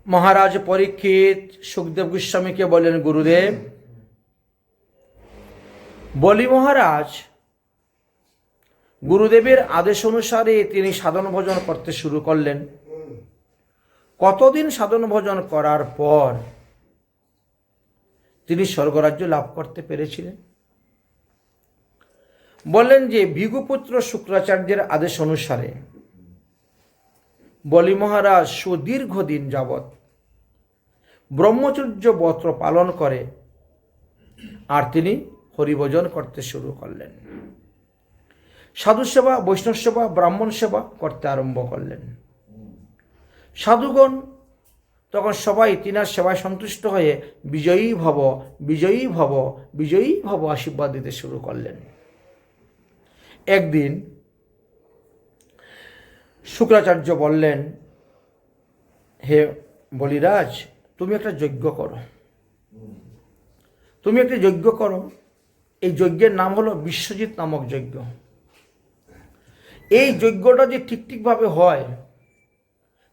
মহারাজ পরীক্ষিত সুখদেব গোস্বামীকে বলেন, গুরুদেব, বলি মহারাজ গুরুদেবের আদেশ অনুসারে তিনি সাধন ভজন করতে শুরু করলেন। কতদিন সাধন ভজন করার পর তিনি স্বর্গরাজ্য লাভ করতে পেরেছিলেন? বললেন যে ভৃগুপুত্র শুক্রাচার্যের আদেশ অনুসারে বলি মহারাজ সুদীর্ঘদিন যাবৎ ব্রহ্মচর্য ব্রত পালন করে আর তিনি হরিভজন করতে শুরু করলেন। সাধু সেবা, বৈষ্ণব সেবা, ব্রাহ্মণ সেবা করতে আরম্ভ করলেন। সাধুগণ তখন সবাই তিনার সেবায় সন্তুষ্ট হয়ে বিজয়ী ভব, বিজয়ী ভব, বিজয়ী ভব আশীর্বাদ দিতে শুরু করলেন। একদিন শুক্রাচার্য বললেন, হে বলিরাজ, তুমি একটা যজ্ঞ করো, তুমি একটি যজ্ঞ করো। এই যজ্ঞের নাম হলো বিশ্বজিৎ নামক যজ্ঞ। এই যজ্ঞটা যদি ঠিকভাবে হয়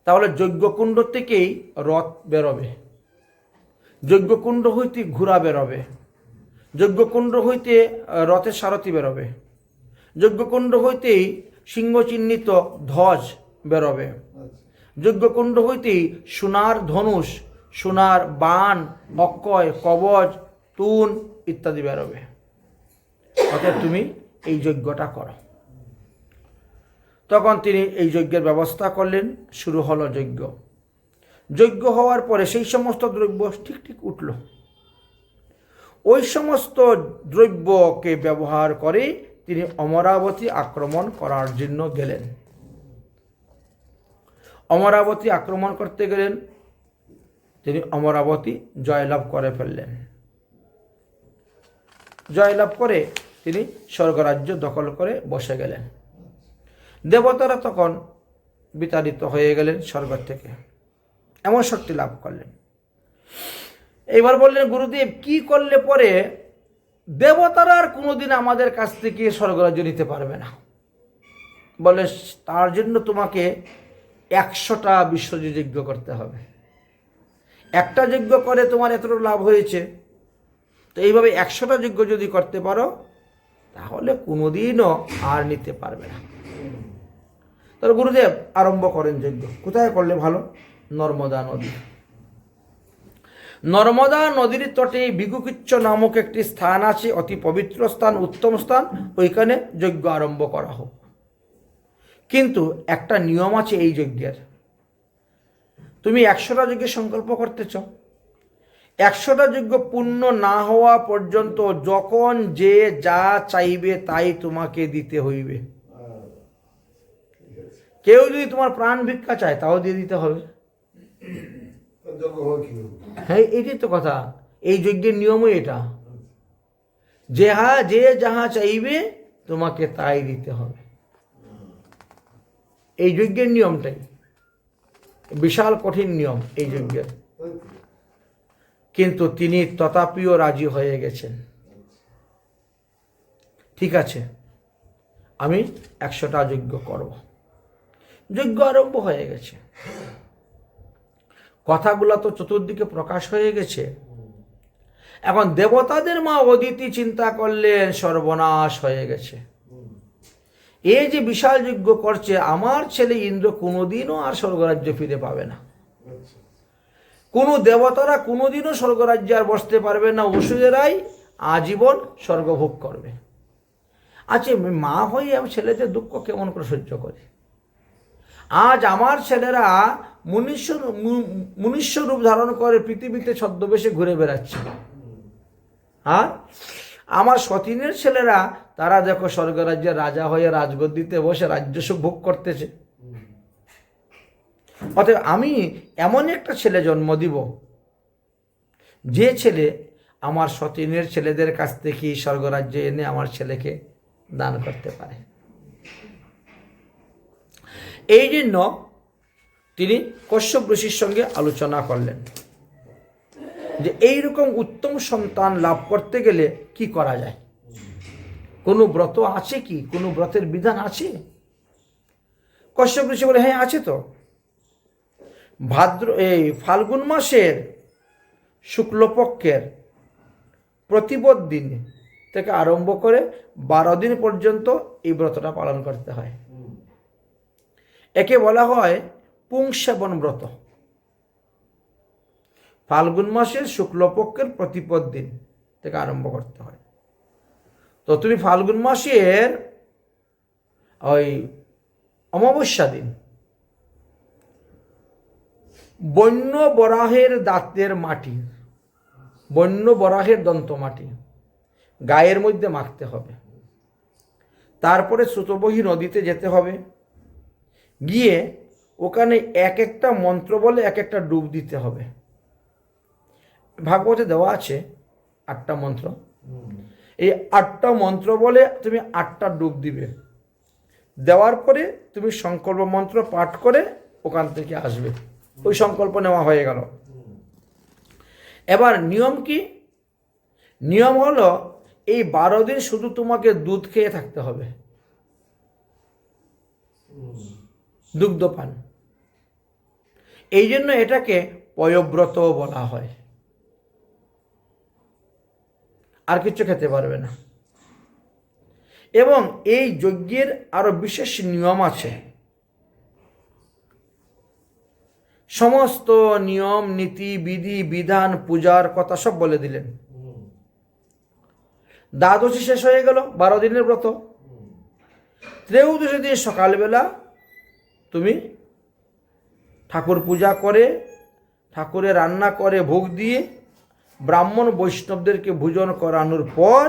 তাহলে যজ্ঞকুণ্ড থেকেই রথ বেরোবে, যজ্ঞকুণ্ড হইতে ঘোড়া বেরোবে, যজ্ঞকুণ্ড হইতে রথের সারথি বেরোবে, যজ্ঞকুণ্ড হইতেই সিংহ চিহ্নিত ধ্বজ বেরোবে, যজ্ঞকুণ্ড হইতেই সোনার ধনুষ, সোনার বাণ, অক্ষয়, কবচ, তুন ইত্যাদি বেরোবে। অতএব তুমি এই যজ্ঞটা করো। তখন তিনি এই যজ্ঞের ব্যবস্থা করলেন। শুরু হলো যজ্ঞ। যজ্ঞ হওয়ার পরে সেই সমস্ত দ্রব্য ঠিক উঠল। ওই সমস্ত দ্রব্যকে ব্যবহার করে তিনি অমরাবতী আক্রমণ করার জন্য গেলেন। অমরাবতী আক্রমণ করতে গেলেন। তিনি অমরাবতী জয়লাভ করে ফেললেন। জয়লাভ করে তিনি স্বর্গরাজ্য দখল করে বসে গেলেন। দেবতারা তখন বিতাড়িত হয়ে গেলেন স্বর্গ থেকে, এমন শক্তি লাভ করলেন। এইবার বললেন, গুরুদেব, কি করলে পরে দেবতারা আর কোনোদিন আমাদের কাছ থেকে স্বর্গরাজ্য নিতে পারবে না? বলে, তার জন্য তোমাকে 100টা বিশ্বজিৎ যজ্ঞ করতে হবে। একটা যজ্ঞ করে তোমার এতটা লাভ হয়েছে, তো এইভাবে 100টা যজ্ঞ যদি করতে পারো তাহলে কোনোদিনও আর নিতে পারবে না। তাহলে গুরুদেব আরম্ভ করেন যজ্ঞ। কোথায় করলে ভালো? নর্মদা নদী। নর্মদা নদীর তটে ভৃগুকুচ্ছ নামক একটি স্থান আছে, অতি পবিত্র স্থান, উত্তম স্থান। ওইখানে যজ্ঞ আরম্ভ করা হোক। কিন্তু একটা নিয়ম আছে এই যজ্ঞের। তুমি 100টা যজ্ঞের সংকল্প করতেছ, 100টা যজ্ঞ পূর্ণ না হওয়া পর্যন্ত যখন যে যা চাইবে তাই তোমাকে দিতে হইবে। কেউ যদি তোমার প্রাণ ভিক্ষা চায় তাও দিয়ে দিতে হবে। হ্যাঁ, এটাই তো কথা। এই যজ্ঞের নিয়মই এটা, যে যাহা চাইবে তোমাকে তাই দিতে হবে। এই যজ্ঞের নিয়মটাই বিশাল কঠিন নিয়ম এই যজ্ঞের। কিন্তু তিনি তথাপিও রাজি হয়ে গেছেন। ঠিক আছে, আমি 100টা যজ্ঞ করব। যজ্ঞ আরম্ভ হয়ে গেছে। কথাগুলো তো চতুর্দিকে প্রকাশ হয়ে গেছে। এখন দেবতাদের মা অদিতি চিন্তা করলেন, সর্বনাশ হয়ে গেছে। এই যে বিশাল যজ্ঞ করছে, আমার ছেলে ইন্দ্র কোনোদিনও আর স্বর্গরাজ্য ফিরে পাবে না। কোনো দেবতারা কোনোদিনও স্বর্গরাজ্যে আর বসতে পারবে না। অসুরেরাই আজীবন স্বর্গভোগ করবে। আচ্ছা, মা হয়ে আমি ছেলেদের দুঃখ কেমন করে সহ্য করি? আজ আমার ছেলেরা মনুষ্য রূপ ধারণ করে পৃথিবীতে ছদ্মবেশে ঘুরে বেড়াচ্ছে, আর আমার সতীনের ছেলেরা তারা দেখো স্বর্গরাজ্যের রাজা হয়ে রাজগদ্দিতে বসে রাজ্যসুখ ভোগ করতেছে। অতএব আমি এমন একটা ছেলে জন্ম দিব, যে ছেলে আমার সতীনের ছেলেদের কাছ থেকে স্বর্গরাজ্যে এনে আমার ছেলেকে দান করতে পারে। এই জন্য তিনি কশ্যপ ঋষির সঙ্গে আলোচনা করলেন যে এইরকম উত্তম সন্তান লাভ করতে গেলে কি করা যায়। কোনো ব্রত আছে কি? কোনো ব্রতের বিধান আছে? কশ্যপ ঋষি বলে, হ্যাঁ আছে তো। এই ফাল্গুন মাসের শুক্লপক্ষের প্রতিপদ দিন থেকে আরম্ভ করে 12 দিন পর্যন্ত এই ব্রতটা পালন করতে হয়। একে বলা হয় পুংসেবন ব্রত। ফাল্গুন মাসের শুক্লপক্ষের প্রতিপদ দিন থেকে আরম্ভ করতে হয়। তো তুমি ফাল্গুন মাসের ওই অমাবস্যা দিন বন্য বরাহের দাঁতের মাটি, বন্য বরাহের দন্ত মাটি গায়ের মধ্যে মাখতে হবে। তারপরে শ্রুতবহী নদীতে যেতে হবে, গিয়ে ওখানে এক একটা মন্ত্র বলে এক একটা ডুব দিতে হবে। ভাগবতে দেওয়া আছে 8টা মন্ত্র। এই 8টা মন্ত্র বলে তুমি 8টা ডুব দিবে। দেওয়ার পরে তুমি সংকল্প মন্ত্র পাঠ করে ওখান থেকে আসবে। ওই সংকল্প নেওয়া হয়ে গেল। এবার নিয়ম কি? নিয়ম হলো এই 12 দিন শুধু তোমাকে দুধ খেয়ে থাকতে হবে, দুগ্ধপান। এই জন্য এটাকে পয়ব্রত বলা হয়। আর কিছু খেতে পারবে না। এবং এই যজ্ঞের আরো বিশেষ নিয়ম আছে। সমস্ত নিয়ম নীতি বিধি বিধান পূজার কথা সব বলে দিলেন। দ্বাদশী শেষ হয়ে গেল 12 দিনের ব্রত। ত্রয়োদশী দিন সকালবেলা তুমি ঠাকুর পূজা করে, ঠাকুরের রান্না করে ভোগ দিয়ে ব্রাহ্মণ বৈষ্ণবদেরকে ভোজন করানোর পর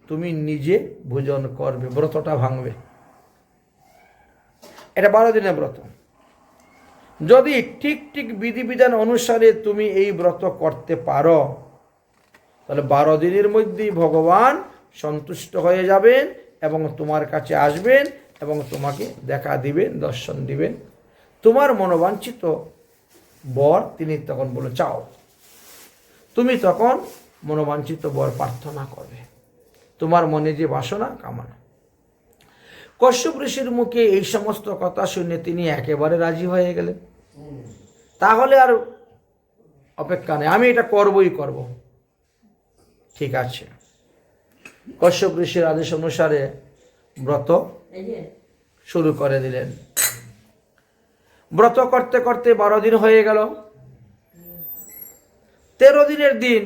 তুমি নিজে ভোজন করবে, ব্রতটা ভাঙবে। এটা 12 দিনের ব্রত। যদি ঠিক ঠিক বিধিবিধান অনুসারে তুমি এই ব্রত করতে পারো, তাহলে 12 দিনের মধ্যেই ভগবান সন্তুষ্ট হয়ে যাবেন এবং তোমার কাছে আসবেন এবং তোমাকে দেখা দিবেন, দর্শন দিবেন। তোমার মনোবাঞ্ছিত বর তিনি তখন বলে চাও। তুমি তখন মনোবাঞ্ছিত বর প্রার্থনা করবে, তোমার মনে যে বাসনা কামনা। কশ্যপ ঋষির মুখে এই সমস্ত কথা শুনে তিনি একেবারে রাজি হয়ে গেলেন। তাহলে আর অপেক্ষা নেই, আমি এটা করবই করব। ঠিক আছে, কশ্যপ ঋষির আদেশ অনুসারে ব্রত শুরু করে দিলেন। ব্রত করতে করতে 12 দিন হয়ে গেল। 13 দিনের দিন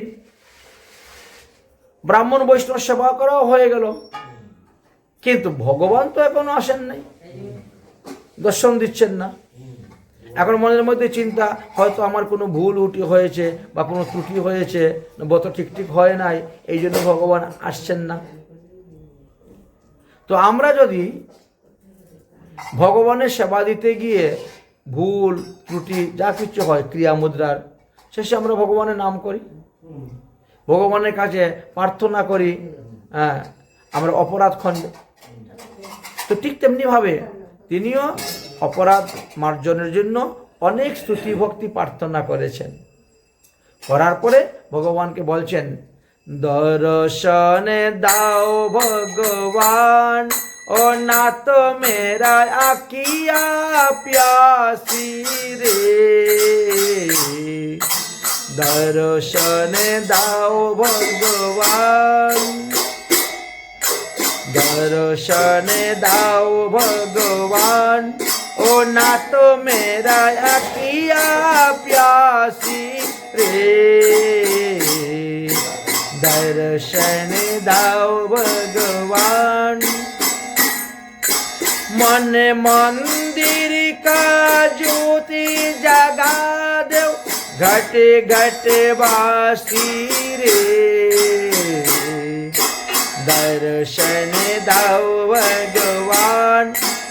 ব্রাহ্মণ বৈষ্ণব সেবা করাও হয়ে গেল। কিন্তু ভগবান তো এখনো আসেন নাই, দর্শন দিচ্ছেন না। এখন মনের মধ্যে চিন্তা, হয়তো আমার কোনো ভুল উটি হয়েছে বা কোনো ত্রুটি হয়েছে, ব্রত ঠিক ঠিক হয় নাই, এই জন্য ভগবান আসছেন না। তো আমরা যদি ভগবানের সেবা দিতে গিয়ে ভুল ত্রুটি যা কিছু হয় ক্রিয়া মুদ্রার, শেষে আমরা ভগবানের নাম করি, ভগবানের কাছে প্রার্থনা করি, আমরা অপরাধ খণ্ডে। তো ঠিক তেমনিভাবে তিনিও অপরাধ মার্জনের জন্য অনেক স্তুতি ভক্তি প্রার্থনা করেছেন। করার পরে ভগবানকে বলছেন, দর্শনে দাও ভগবান, ও না তো মেরা আকিয়া প্যাসি রে। দর্শনে দাও ভগবান, দর্শনে দাও ভগবান, ও না তো মেরা আকিয়া প্যাসি রে। দর্শনে দাও ভগবান, मन मंदिर का ज्योति जगा दो, घट घट बासी रे। दर्शन दाओ भगवान,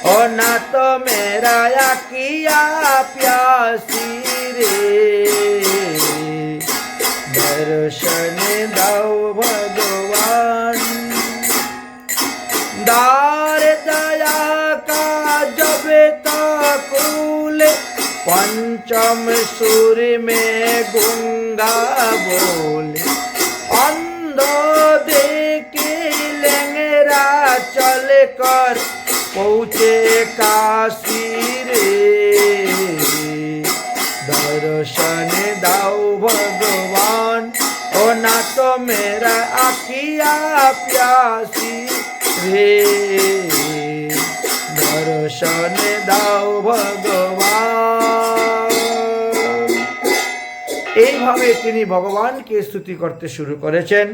और ना तो मेरा आकिया प्यासी रे। दर्शन दाओ भगवान, दार दया का जब तकुल, पंचम सुर में गूंगा बोले। अंधो देखे लेंगरा चल कर पहुँचे काशी रे। दर्शन दाओ भगवान ओ ना तो मेरा आखिया प्यासी रे दर्शन दाओ भगवान। এইভাবে তিনি ভগবানকে স্তুতি করতে শুরু করেছেন।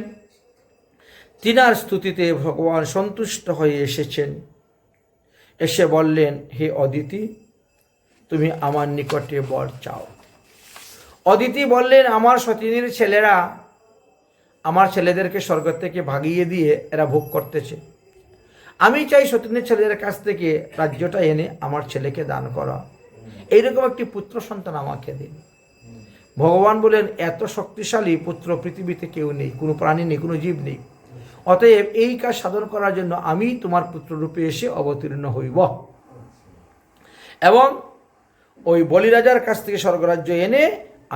তিনার স্তুতিতে ভগবান সন্তুষ্ট হয়ে এসেছেন। এসে বললেন, হে অদিতি, তুমি আমার নিকটে বর চাও। অদিতি বললেন, আমার সতীনের ছেলেরা আমার ছেলেদেরকে স্বর্গ থেকে ভাগিয়ে দিয়ে এরা ভোগ করতেছে। আমি চাই সতীনের ছেলেদের কাছ থেকে রাজ্যটা এনে আমার ছেলেকে দান করা। এইরকম একটি পুত্র সন্তান আমাকে দিন। ভগবান বলেন, এত শক্তিশালী পুত্র পৃথিবীতে কেউ নেই, কোনো প্রাণী নেই, কোনো জীব নেই। অতএব এই কাজ সাধন করার জন্য আমি তোমার পুত্ররূপে এসে অবতীর্ণ হইব এবং ওই বলিরাজার কাছ থেকে স্বর্গরাজ্য এনে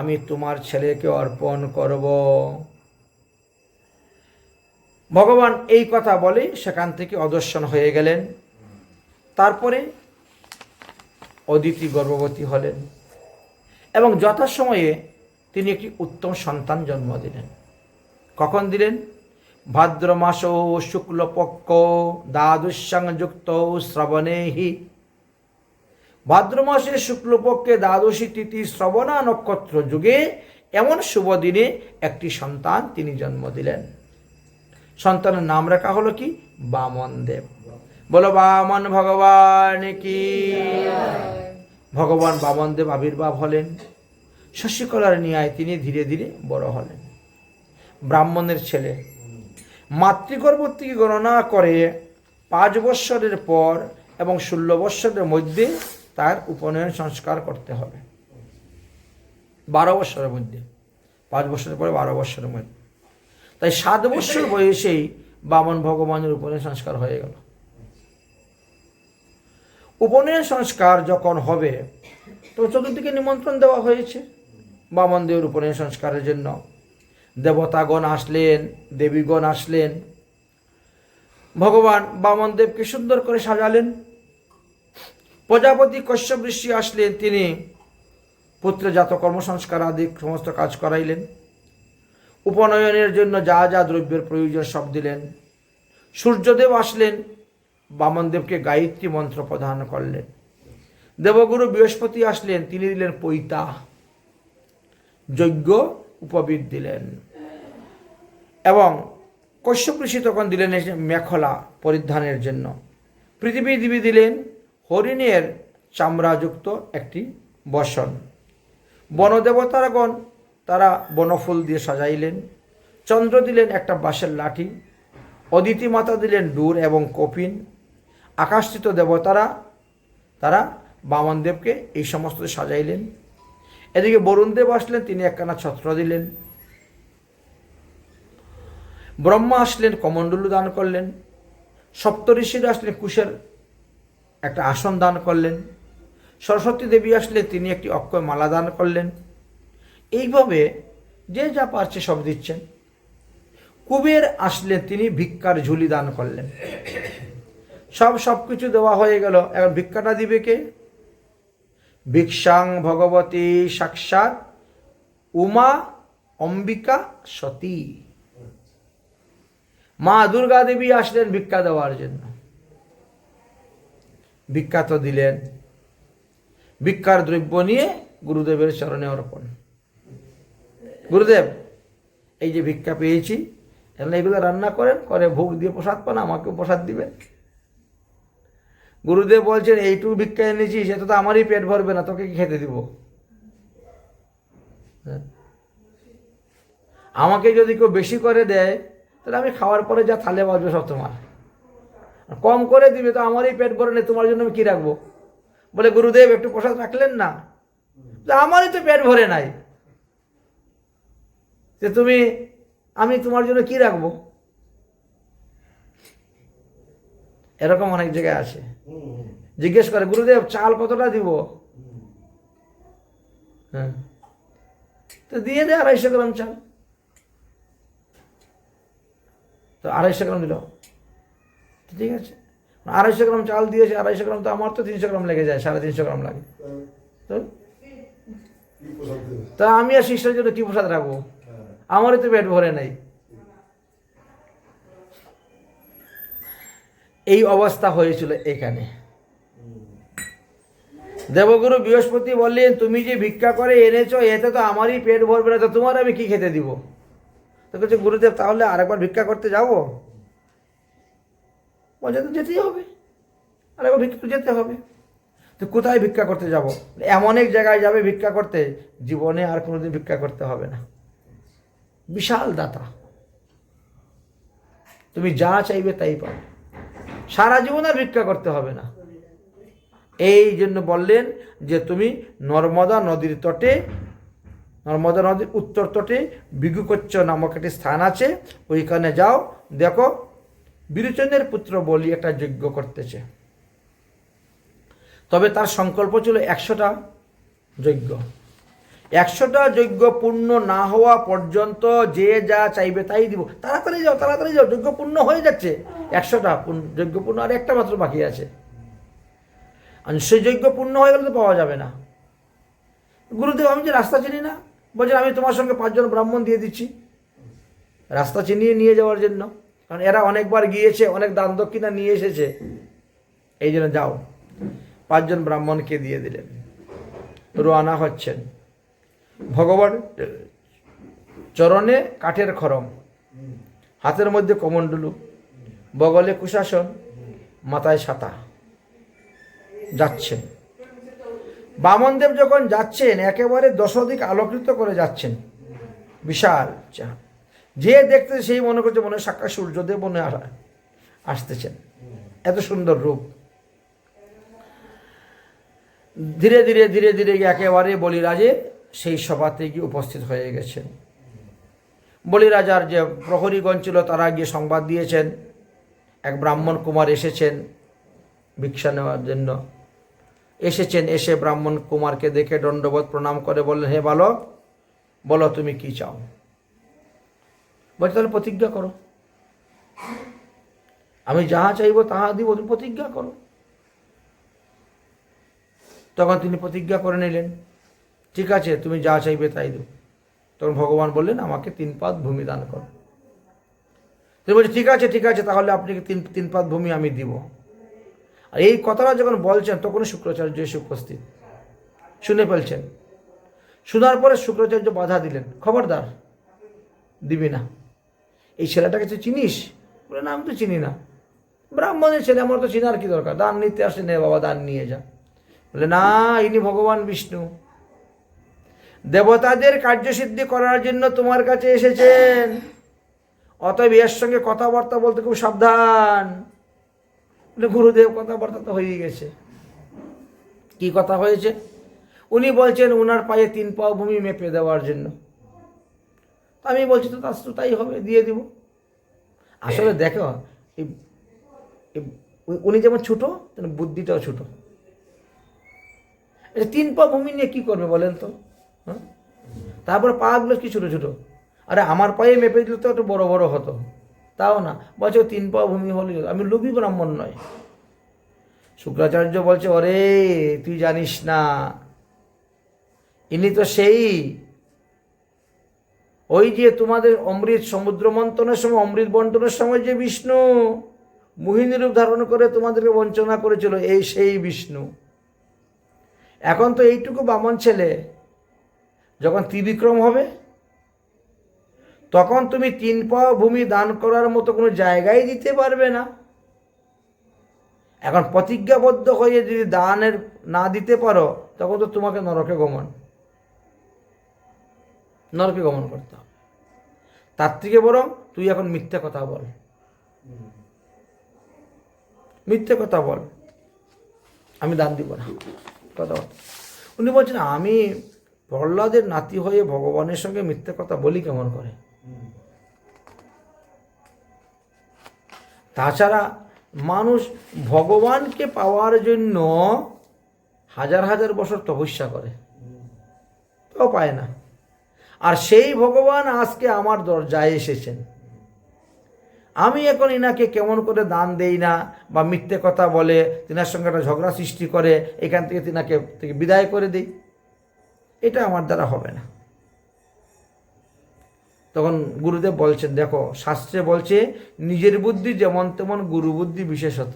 আমি তোমার ছেলেকে অর্পণ করব। ভগবান এই কথা বলে সেখান থেকে অদর্শন হয়ে গেলেন। তারপরে অদিতি গর্ভবতী হলেন এবং যথাসময়ে তিনি একটি উত্তম সন্তান জন্ম দিলেন। কখন দিলেন? ভাদ্র মাস শুক্লপক্ষ দ্বাদশাং যুক্ত শ্রবণেহি। ভাদ্র মাসের শুক্লপক্ষে দ্বাদশী তিথি শ্রবণা নক্ষত্র যুগে এমন শুভ দিনে একটি সন্তান তিনি জন্ম দিলেন। সন্তানের নাম রাখা হলো কি? বামন দেব। বলো বামন ভগবান কি। ভগবান বামন দেব আবির্ভাব হলেন। শশীকলার ন্যায় তিনি ধীরে ধীরে বড় হলেন। ব্রাহ্মণের ছেলে, মাতৃগর্ভ থেকে গণনা করে 5 বৎসরের পর এবং 16 বৎসরের মধ্যে তার উপনয়ন সংস্কার করতে হবে। 12 বৎসরের মধ্যে, 5 বৎসরের পরে 12 বৎসরের মধ্যে। তাই 7 বৎসর বয়সেই বামন ভগবানের উপনয়ন সংস্কার হয়ে গেল। উপনয়ন সংস্কার যখন হবে তো চতুর্দিকে নিমন্ত্রণ দেওয়া হয়েছে বামন দেবের উপনয়ন সংস্কারের জন্য। দেবতাগণ আসলেন, দেবীগণ আসলেন। ভগবান বামন দেবকে সুন্দর করে সাজালেন। প্রজাপতি কশ্যপ ঋষি আসলেন, তিনি পুত্রজাত কর্মসংস্কার আদি সমস্ত কাজ করাইলেন। উপনয়নের জন্য যা যা দ্রব্যের প্রয়োজন সব দিলেন। সূর্যদেব আসলেন, বামনদেবকে গায়ত্রী মন্ত্র প্রদান করলেন। দেবগুরু বৃহস্পতি আসলেন, তিনি দিলেন পৈতা, যজ্ঞ উপবিদ দিলেন। এবং কশ্যপ ঋষি তখন দিলেন মেখলা পরিধানের জন্য। পৃথিবী দেবী দিলেন হরিণের চামড়াযুক্ত একটি বসন। বনদেবতারগণ তারা বনফুল দিয়ে সাজাইলেন। চন্দ্র দিলেন একটা বাঁশের লাঠি। অদিতি মাতা দিলেন ডুর এবং কপিন। আকাশস্থিত দেবতারা তারা বামনদেবকে এই সমস্ত সাজাইলেন। এদিকে বরুণদেব আসলেন, তিনি একখানা ছত্র দিলেন। ব্রহ্মা আসলেন, কমণ্ডলু দান করলেন। সপ্তঋষিরা আসলেন, কুশের একটা আসন দান করলেন। সরস্বতী দেবী আসলে তিনি একটি অক্ষয় মালা দান করলেন। এইভাবে যে যা পারছে সব দিচ্ছেন। কুবের আসলেন, তিনি ভিক্ষার ঝুলি দান করলেন। সব কিছু দেওয়া হয়ে গেল। এখন ভিক্ষাটা দিবে কে? ভিক্ষাং ভগবতী সাক্ষাৎ উমা অম্বিকা সতী। মা দুর্গা দেবী আসলেন ভিক্ষা দেওয়ার জন্য। ভিক্ষা তো দিলেন। ভিক্ষার দ্রব্য নিয়ে গুরুদেবের চরণে অর্পণ। গুরুদেব, এই যে ভিক্ষা পেয়েছি, এগুলো রান্না করেন, করে ভোগ দিয়ে প্রসাদ পান, আমাকেও প্রসাদ দিবেন। গুরুদেব বলছেন, এইটুকু ভিক্ষা এনেছি, সেটা তো আমারই পেট ভরবে না, তোকে কি খেতে দিব? আমাকে যদি কেউ বেশি করে দেয় তাহলে আমি খাওয়ার পরে যা থালে বাজবে সব তোমার। কম করে দিবে তো আমারই পেট ভরে নেই, তোমার জন্য আমি কি রাখবো? বলে, গুরুদেব একটু প্রসাদ রাখলেন না? আমারই তো পেট ভরে নাই, যে আমি তোমার জন্য কি রাখবো? এরকম অনেক জায়গায় আছে। জিজ্ঞেস করে, গুরুদেব চাল কতটা দিব? হ্যাঁ, তো দিয়ে দে 250 গ্রাম চাল। তো 250 গ্রাম দিল, ঠিক আছে। 250 গ্রাম চাল দিয়েছে, 250 গ্রাম তো আমার তো 300 গ্রাম লেগে যায়, 350 গ্রাম লাগে। তো তা আমি আর শিষ্যের জন্য কি প্রসাদ রাখবো? আমারই তো পেট ভরে নাই। এই অবস্থা হয়েছিল এখানে। দেবগুরু বৃহস্পতি বললেন, তুমি যে ভিক্ষা করে এনেছো এতে তো আমারই পেট ভরবে না, তো তোমার আমি কি খেতে দিব? তো বলছে, গুরুদেব তাহলে আরেকবার ভিক্ষা করতে যাবো? বলছে, তো যেতেই হবে, আরেকবার ভিক্ষা যেতে হবে। তো কোথায় ভিক্ষা করতে যাব? এমন এক জায়গায় যাবে ভিক্ষা করতে, জীবনে আর কোনোদিন ভিক্ষা করতে হবে না। বিশাল দাতা, তুমি যা চাইবে তাই পাবে, সারা জীবন আর ভিক্ষা করতে হবে না। এই জন্য বললেন যে তুমি নর্মদা নদীর তটে, নর্মদা নদীর উত্তর তটে বিগুকচ্চ নামক একটি স্থান আছে, ওইখানে যাও, দেখো বিরোচনের পুত্র বলি একটা যজ্ঞ করতেছে। তবে তার সংকল্প ছিল 100টা যজ্ঞ। 100টা যজ্ঞ পূর্ণ না হওয়া পর্যন্ত যে যা চাইবে তাই দিব। তাড়াতাড়ি যাও, তাড়াতাড়ি যাও, যজ্ঞ পূর্ণ হয়ে যাচ্ছে। 100টা যজ্ঞ পূর্ণ, আর একটা মাত্র বাকি আছে। আর সেই যজ্ঞ পূর্ণ হয়ে গেলে তো পাওয়া যাবে না। গুরুদেব আমি যে রাস্তা চিনি না। বলছে, আমি তোমার সঙ্গে 5 জন ব্রাহ্মণ দিয়ে দিচ্ছি রাস্তা চিনিয়ে নিয়ে যাওয়ার জন্য, কারণ এরা অনেকবার গিয়েছে, অনেক দান দক্ষিণা নিয়ে এসেছে, এই জন্য যাও। 5 জন ব্রাহ্মণকে দিয়ে দিলেন। রওনা হচ্ছেন। ভগবান চরণে কাঠের খড়ম, হাতের মধ্যে কমণ্ডলু, বগলে কুশাসন, মাথায় ছাতা, যাচ্ছেন। বামনদেব যখন যাচ্ছেন একেবারে 10 দিক আলোকিত করে যাচ্ছেন, বিশাল চাঁদ। যে দেখতে সেই মনে করছে মনে সাক্ষাৎ সূর্যদেব মনে আসতেছেন, এত সুন্দর রূপ। ধীরে ধীরে ধীরে ধীরে একেবারে বলিরাজে সেই সভাতে গিয়ে উপস্থিত হয়ে গেছেন। বলিরাজার যে প্রহরীগণ ছিল তারা গিয়ে সংবাদ দিয়েছেন, এক ব্রাহ্মণ কুমার এসেছেন ভিক্ষা নেওয়ার জন্য। এসেছেন, এসে ব্রাহ্মণ কুমারকে দেখে দণ্ডবোধ প্রণাম করে বললেন, হে বালক, বলো তুমি কি চাও? বলছে, তাহলে প্রতিজ্ঞা করো, আমি যাহা চাইব তাহা দিব, তুমি প্রতিজ্ঞা করো। তখন তিনি প্রতিজ্ঞা করে নিলেন, ঠিক আছে তুমি যা চাইবে তাই দেব। তখন ভগবান বললেন, আমাকে 3 পাদ ভূমি দান করো। তিনি বলছে, ঠিক আছে ঠিক আছে, তাহলে আপনাকে 3 পাদ ভূমি আমি দিব। আর এই কথাটা যখন বলছেন তখন শুক্রাচার্য এসে উপস্থিত, শুনে ফেলছেন। শোনার পরে শুক্রাচার্য বাধা দিলেন, খবরদার, দিবি না। এই ছেলেটাকে তুই চিনিস? বলে, না আমি তো চিনি না। ব্রাহ্মণের ছেলে, আমার তো চিনার কি দরকার, দান নিতে আসে, নে বাবা দান নিয়ে যা। বলে, না, ইনি ভগবান বিষ্ণু, দেবতাদের কার্যসিদ্ধি করার জন্য তোমার কাছে এসেছেন, অতএব এর সঙ্গে কথাবার্তা বলতে খুব সাবধান। গুরুদেব, কথাবার্তা তো হয়ে গেছে। কি কথা হয়েছে? উনি বলছেন ওনার পায়ে 3 পাও ভূমি মেপে দেওয়ার জন্য। আমি বলছি তো তাই হবে, দিয়ে দিব। আসলে দেখো, উনি যেমন ছোট তেমন বুদ্ধিটাও ছোট। 3 পা ভূমি নিয়ে কি করবে বলেন তো? হ্যাঁ, তারপরে পাগুলো কি ছোট ছোট। আরে আমার পায়ে মেপে দিলে তো একটু বড় বড় হতো, তাও না, বলছে 3 পা ভূমি হলে। আমি লোভী ব্রাহ্মণ নয়। শুক্রাচার্য বলছে, ওরে তুই জানিস না, ইনি তো সেই, ওই যে তোমাদের অমৃত সমুদ্র মন্থনের সময়, অমৃত বন্টনের সময় যে বিষ্ণু মোহিনী রূপ ধারণ করে তোমাদেরকে বঞ্চনা করেছিল, এই সেই বিষ্ণু। এখন তো এইটুকু বামন ছেলে, যখন ত্রিবিক্রম হবে তখন তুমি 3 পা ভূমি দান করার মতো কোনো জায়গায় দিতে পারবে না। এখন প্রতিজ্ঞাবদ্ধ হয়ে যদি দানের না দিতে পারো তখন তো তোমাকে নরকে গমন করতে হবে। তার থেকে বরং তুই এখন মিথ্যে কথা বল, আমি দান দিব না, কথা বল। উনি বলছেন, আমি প্রহ্লাদের নাতি হয়ে ভগবানের সঙ্গে মিথ্যে কথা বলি কেমন করে? তাছাড়া মানুষ ভগবানকে পাওয়ার জন্য হাজার হাজার বছর তপস্যা করে, তাও পায় না। আর সেই ভগবান আজকে আমার দরজায় এসেছেন। আমি এখন ইনাকে কেমন করে দান দেই না, বা মিথ্যে কথা বলে তিনার সঙ্গে একটা ঝগড়া সৃষ্টি করে এখান থেকে তিনাকে বিদায় করে দিই, এটা আমার দ্বারা হবে না। তখন গুরুদেব বলছেন, দেখো শাস্ত্রে বলছে নিজের বুদ্ধি যেমন তেমন গুরু বুদ্ধি বিশেষত।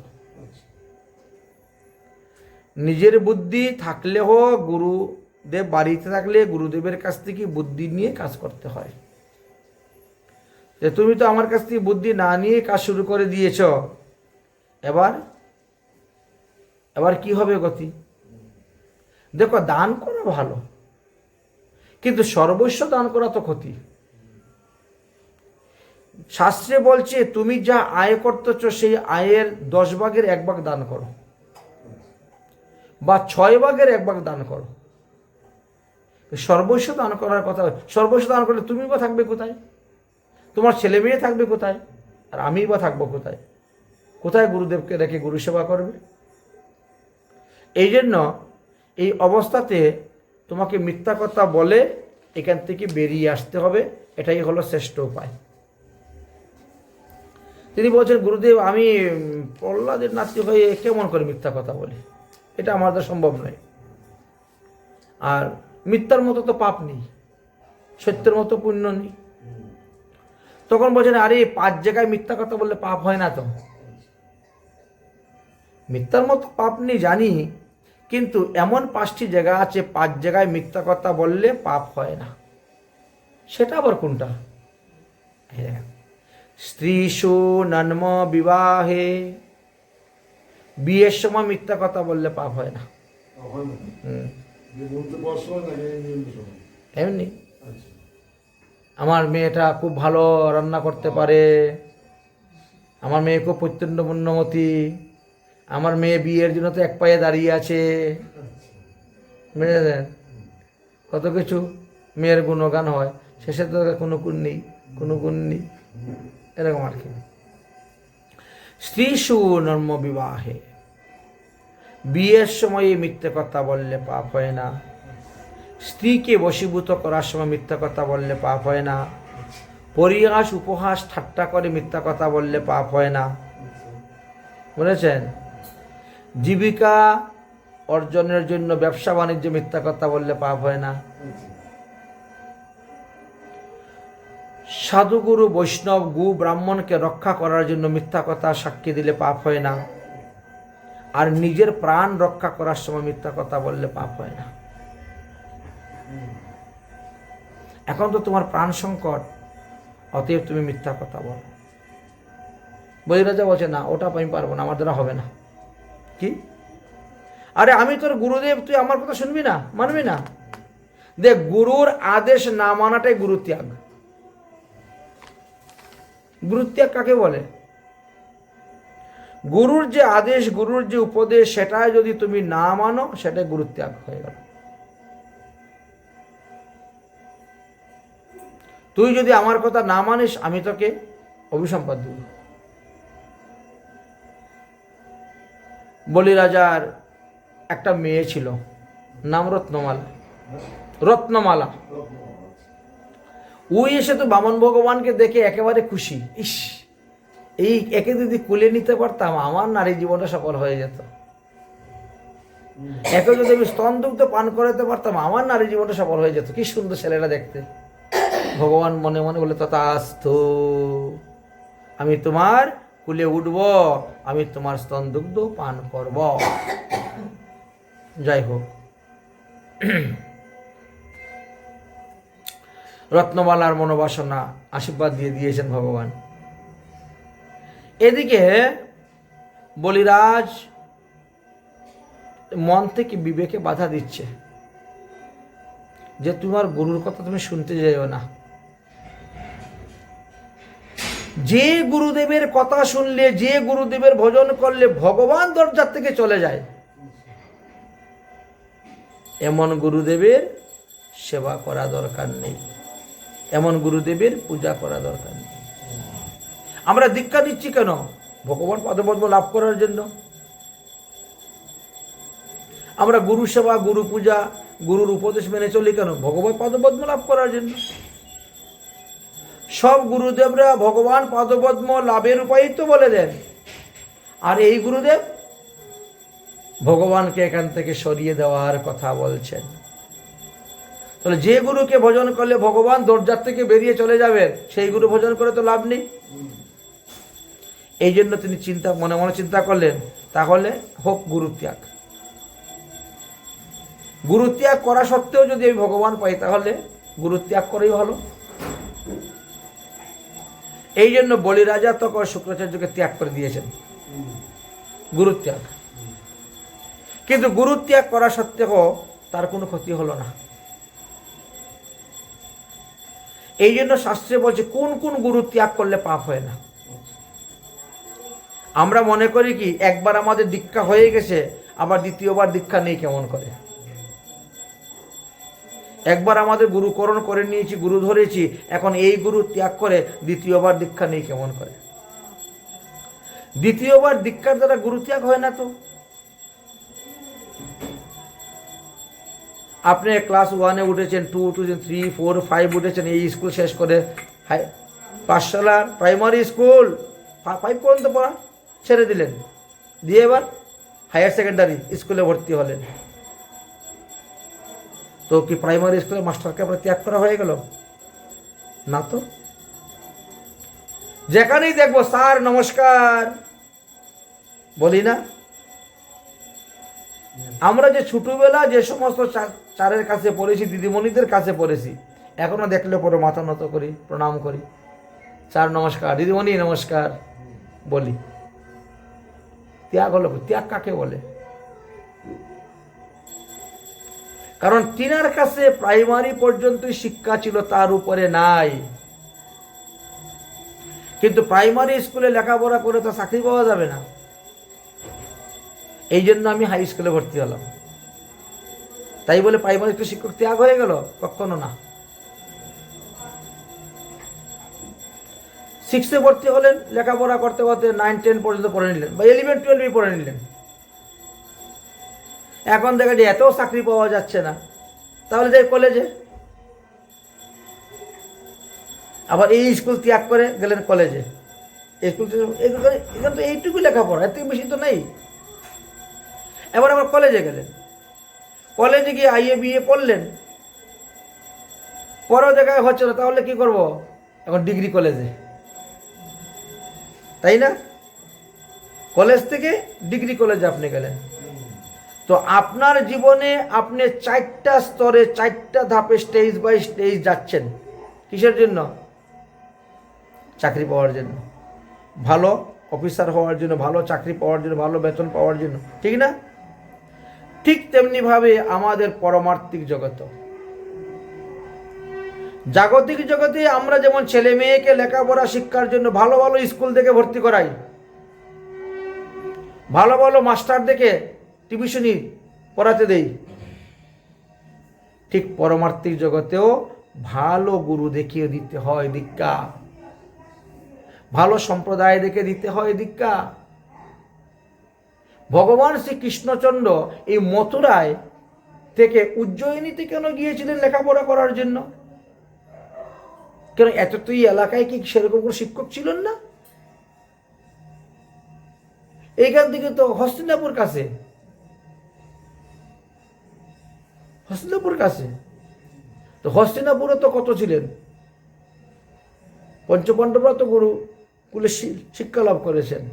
নিজের বুদ্ধি থাকলেও গুরুদেব বাড়িতে থাকলে গুরুদেবের কাছ থেকে বুদ্ধি নিয়ে কাজ করতে হয়। যে তুমি তো আমার কাছ থেকে বুদ্ধি না নিয়ে কাজ শুরু করে দিয়েছ, এবার কি হবে গতি? দেখো দান করা ভালো, কিন্তু সর্বস্ব দান করা তো ক্ষতি। শাস্ত্রে বলছে তুমি যা আয় করতেছ সেই আয়ের 10 ভাগের 1 ভাগ দান করো, বা 6 ভাগের 1 ভাগ দান করো। সর্বস্ব দান করার কথা। সর্বস্ব দান করলে তুমি বা থাকবে কোথায়? তোমার ছেলে মেয়ে থাকবে কোথায়? আর আমি বা থাকবো কোথায়? কোথায় গুরুদেবকে রেখে গুরু সেবা করবে? এই জন্য এই অবস্থাতে তোমাকে মিথ্যা কথা বলে এখান থেকে বেরিয়ে আসতে হবে। এটাই হলো শ্রেষ্ঠ উপায়। তিনি বলছেন, গুরুদেব আমি প্রহ্লাদের নাতি হয়ে কেমন করে মিথ্যা কথা বলি? এটা আমার দ্বারা সম্ভব নয়। আর মিথ্যার মতো তো পাপ নেই, সত্যের মতো পুণ্য নেই। তখন বলছেন, আরে 5 জায়গায় মিথ্যা কথা বললে পাপ হয় না তো? মিথ্যার মতো পাপ নেই জানি, কিন্তু এমন 5টি জায়গা আছে 5 জায়গায় মিথ্যা কথা বললে পাপ হয় না। সেটা আবার কোনটা? স্ত্রীষু নন্ম বিবাহে, বিয়ের সময় মিথ্যা কথা বললে পাপ হয় না। এমনি আমার মেয়েটা খুব ভালো রান্না করতে পারে, আমার মেয়ে খুব প্রত্যন্ত পুণ্যমতী, আমার মেয়ে বিয়ের জন্য তো 1 পায়ে দাঁড়িয়ে আছে, বুঝলেন? কত কিছু মেয়ের গুণগান হয়, শেষে তো কোনো গুণ নেই, এরকম আর কি। স্ত্রীষু নর্ম বিবাহে, বিয়ের সময় মিথ্যে কথা বললে পাপ হয় না। স্ত্রীকে বশীভূত করার সময় মিথ্যা কথা বললে পাপ হয় না। পরিহাস উপহাস ঠাট্টা করে মিথ্যা কথা বললে পাপ হয় না, বুঝেছেন? জীবিকা অর্জনের জন্য ব্যবসা বাণিজ্য মিথ্যা কথা বললে পাপ হয় না। সাধুগুরু বৈষ্ণব গু ব্রাহ্মণকে রক্ষা করার জন্য মিথ্যা কথা সাক্ষী দিলে পাপ হয় না। আর নিজের প্রাণ রক্ষা করার সময় মিথ্যা কথা বললে পাপ হয় না। এখন তো তোমার প্রাণ সংকট, অতএব তুমি মিথ্যা কথা বলো। বলিরাজা বলছে, না ওটা আমি পারবো না, আমার দ্বারা হবে না। কি? আরে আমি তোর গুরুদেব, তুই আমার কথা শুনবি না, মানবি না? দেখ, গুরুর আদেশ না মানাটাই গুরুত্যাগ। গুরুত্যাগ কাকে বলে? গুরুর যে আদেশ, গুরুর যে উপদেশ, সেটাই যদি তুমি না মানো, সেটাই গুরুত্যাগ হয়ে গেল। তুই যদি আমার কথা না মানিস, আমি তোকে অভিসম্পাদ দেব। বলিরাজার একটা মেয়ে ছিল, নাম রত্নমালা। ওই এসে তো বামন ভগবানকে দেখে একেবারে খুশি। ইস, এই একে যদি কুলে নিতে পারতাম, আমার নারী জীবনটা সফল হয়ে যেত। একে যদি আমি স্তন দুগ্ধ পান করাতে পারতাম, আমার নারী জীবনটা সফল হয়ে যেত। কি সুন্দর ছেলেটা দেখতে। ভগবান মনে মনে বলে, তথাস্তু, আমি তোমার কুলে উঠব, আমি তোমার স্তন দুগ্ধ পান করব। যাই হোক, রত্নমালার মনোবাসনা আশীর্বাদ দিয়ে দিয়েছেন ভগবান। এদিকে বলিরাজ মন থেকে বিবেকে বাধা দিচ্ছে যে তোমার গুরুর কথা তুমি শুনতে যাইও না। যে গুরুদেবের কথা শুনলে, যে গুরুদেবের ভজন করলে ভগবান দরজার থেকে চলে যায়, এমন গুরুদেবের সেবা করা দরকার নেই, এমন গুরুদেবের পূজা করা দরকার নেই। আমরা দীক্ষা দিচ্ছি কেন? ভগবান পদপদ্ম লাভ করার জন্য। আমরা গুরু সেবা, গুরু পূজা, গুরুর উপদেশ মেনে চলি কেন? ভগবান পদপদ্ম লাভ করার জন্য। সব গুরুদেবরা ভগবান পদপদ্ম লাভের উপায় তো বলে দেন, আর এই গুরুদেব ভগবানকে এখান থেকে সরিয়ে দেওয়ার কথা বলছেন। তাহলে যে গুরুকে ভজন করলে ভগবান দরজার থেকে বেরিয়ে চলে যাবেন, সেই গুরু ভজন করে তো লাভ নেই। এই জন্য তিনি মনে মনে চিন্তা করলেন, তাহলে হোক গুরুত্যাগ। গুরুত্যাগ করা সত্ত্বেও যদি আমি ভগবান পাই, তাহলে গুরুত্যাগ করেই ভালো। এই জন্য বলি রাজা তখন শুক্রাচার্যকে ত্যাগ করে দিয়েছেন, গুরুত্যাগ। কিন্তু গুরুত্যাগ করা সত্ত্বেও তার কোনো ক্ষতি হলো না। এই জন্য শাস্ত্রে বলছে কোন কোন গুরু ত্যাগ করলে পাপ হয় না। আমরা মনে করি কি একবার আমাদের দীক্ষা হয়ে গেছে, আবার দ্বিতীয়বার দীক্ষা নেই কেমন করে। একবার আমাদের গুরুকরণ করে নিয়েছি, গুরু ধরেছি, এখন এই গুরু ত্যাগ করে দ্বিতীয়বার দীক্ষা নেই কেমন করে। দ্বিতীয়বার দীক্ষার দ্বারা গুরু ত্যাগ হয় না তো। আপনি ক্লাস 1-এ উঠেছেন, 2 উঠেছেন, 3, 4, 5 উঠেছেন, এই স্কুল শেষ করে পাঠশালার প্রাইমারি স্কুল 5 পর্যন্ত পড়া ছেড়ে দিলেন, দিয়ে এবার হায়ার সেকেন্ডারি স্কুলে ভর্তি হলেন। তো কি প্রাইমারি স্কুলের মাস্টারকে আপনার ত্যাগ করা হয়ে গেল না? তো যেখানেই দেখবো স্যার নমস্কার বলি না। আমরা যে ছোটবেলা যে সমস্ত চারের কাছে পড়েছি, দিদিমণিদের কাছে পড়েছি, এখনো দেখলে পরে মাথা নত করি, প্রণাম করি, স্যার নমস্কার, দিদিমণি নমস্কার বলি। ত্যাগ হলো, ত্যাগ কাকে বলে? কারণ তিনার কাছে প্রাইমারি পর্যন্তই শিক্ষা ছিল, তার উপরে নাই। কিন্তু প্রাইমারি স্কুলে লেখাপড়া করে তো চাকরি পাওয়া যাবে না। এই জন্য আমি হাই স্কুলে ভর্তি হলাম। তাই বলে প্রাইমারি স্কুল শিক্ষক ত্যাগ হয়ে গেল? কখনো না। 6-এ ভর্তি হলেন, লেখাপড়া করতে করতে 9, 10 পর্যন্ত পড়ে নিলেন, বা 11, 12 পড়ে নিলেন। এখন দেখা যায় এত চাকরি পাওয়া যাচ্ছে না, তাহলে যাই কলেজে। আবার এই স্কুল ত্যাগ করে গেলেন কলেজে। স্কুল এখানে তো এইটুকু লেখাপড়া, এর থেকে বেশি তো নেই। এবার আবার কলেজে গেলেন, কলেজে গিয়ে IA BA পড়লেন, পরেও দেখা হচ্ছে না, তাহলে কি করব? এখন ডিগ্রি কলেজে, তাই না? কলেজ থেকে ডিগ্রি কলেজে আপনি গেলেন। তো আপনার জীবনে আপনি 4টা স্তরে, 4টা ধাপে, স্টেজ বাই স্টেজ যাচ্ছেন। কিসের জন্য? চাকরি পাওয়ার জন্য, ভালো অফিসার হওয়ার জন্য, ভালো চাকরি পাওয়ার জন্য, ভালো বেতন পাওয়ার জন্য, ঠিক না? ঠিক তেমনিভাবে আমাদের পরমার্থিক জগৎ, জাগতিক জগতে আমরা যেমন ছেলে মেয়েকে লেখাপড়া শিক্ষার জন্য ভালো ভালো স্কুল থেকে ভর্তি করাই, ভালো ভালো মাস্টার দেখে টিউশনি পড়াতে দেই, ঠিক পরমার্থিক জগতেও ভালো গুরু দেখিয়ে দিতে হয় দীক্ষা, ভালো সম্প্রদায় দেখে দিতে হয় দীক্ষা। ভগবান শ্রীকৃষ্ণচন্দ্র এই মথুরায় থেকে উজ্জয়িনীতে কেন গিয়েছিলেন লেখাপড়া করার জন্য? কেন এতটুকু এলাকায় কি সেরকম কোনো শিক্ষক ছিলেন না? এইখান থেকে তো হস্তিনাপুর কাছে, তো হস্তিনাপুরে তো কত ছিলেন, পঞ্চপাণ্ডবরা তো গুরুকুলে শিক্ষা লাভ করেছেন।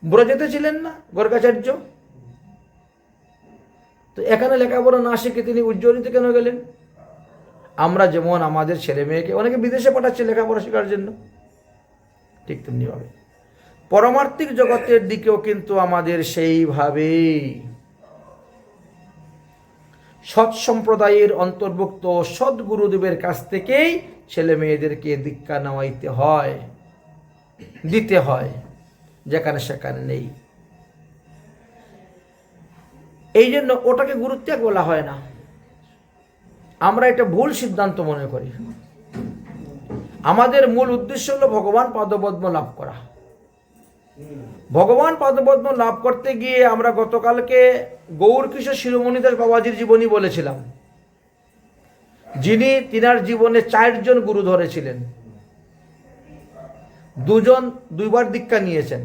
ব্রজেতে ছিলেন না গর্গাচার্য? তো এখানে লেখাপড়া না শিখে তিনি উজ্জয়িনীতে কেন গেলেন? আমরা যেমন আমাদের ছেলে মেয়েকে অনেকে বিদেশে পাঠাচ্ছে লেখাপড়া শেখার জন্য, ঠিক তেমনিভাবে পরমার্থিক জগতের দিকেও কিন্তু আমাদের সেইভাবেই সৎ সম্প্রদায়ের অন্তর্ভুক্ত সদ্গুরুদেবের কাছ থেকেই ছেলে মেয়েদেরকে দীক্ষা নেওয়াইতে হয়, দিতে হয়, যেখানে সেখানে নেই। এই জন্য ওটাকে গুরুত্যাগ বলা হয় না। আমরা এটা ভুল সিদ্ধান্ত মনে করি। আমাদের মূল উদ্দেশ্য হলো ভগবান পাদপদ্ম লাভ করা। ভগবান পাদপদ্ম লাভ করতে গিয়ে আমরা গতকালকে গৌরকিশোর শিরোমণিদাস বাবাজির জীবনী বলেছিলাম, যিনি তিনার জীবনে 4 জন গুরু ধরেছিলেন। 2 জন 2 বার দীক্ষা নিয়েছেন,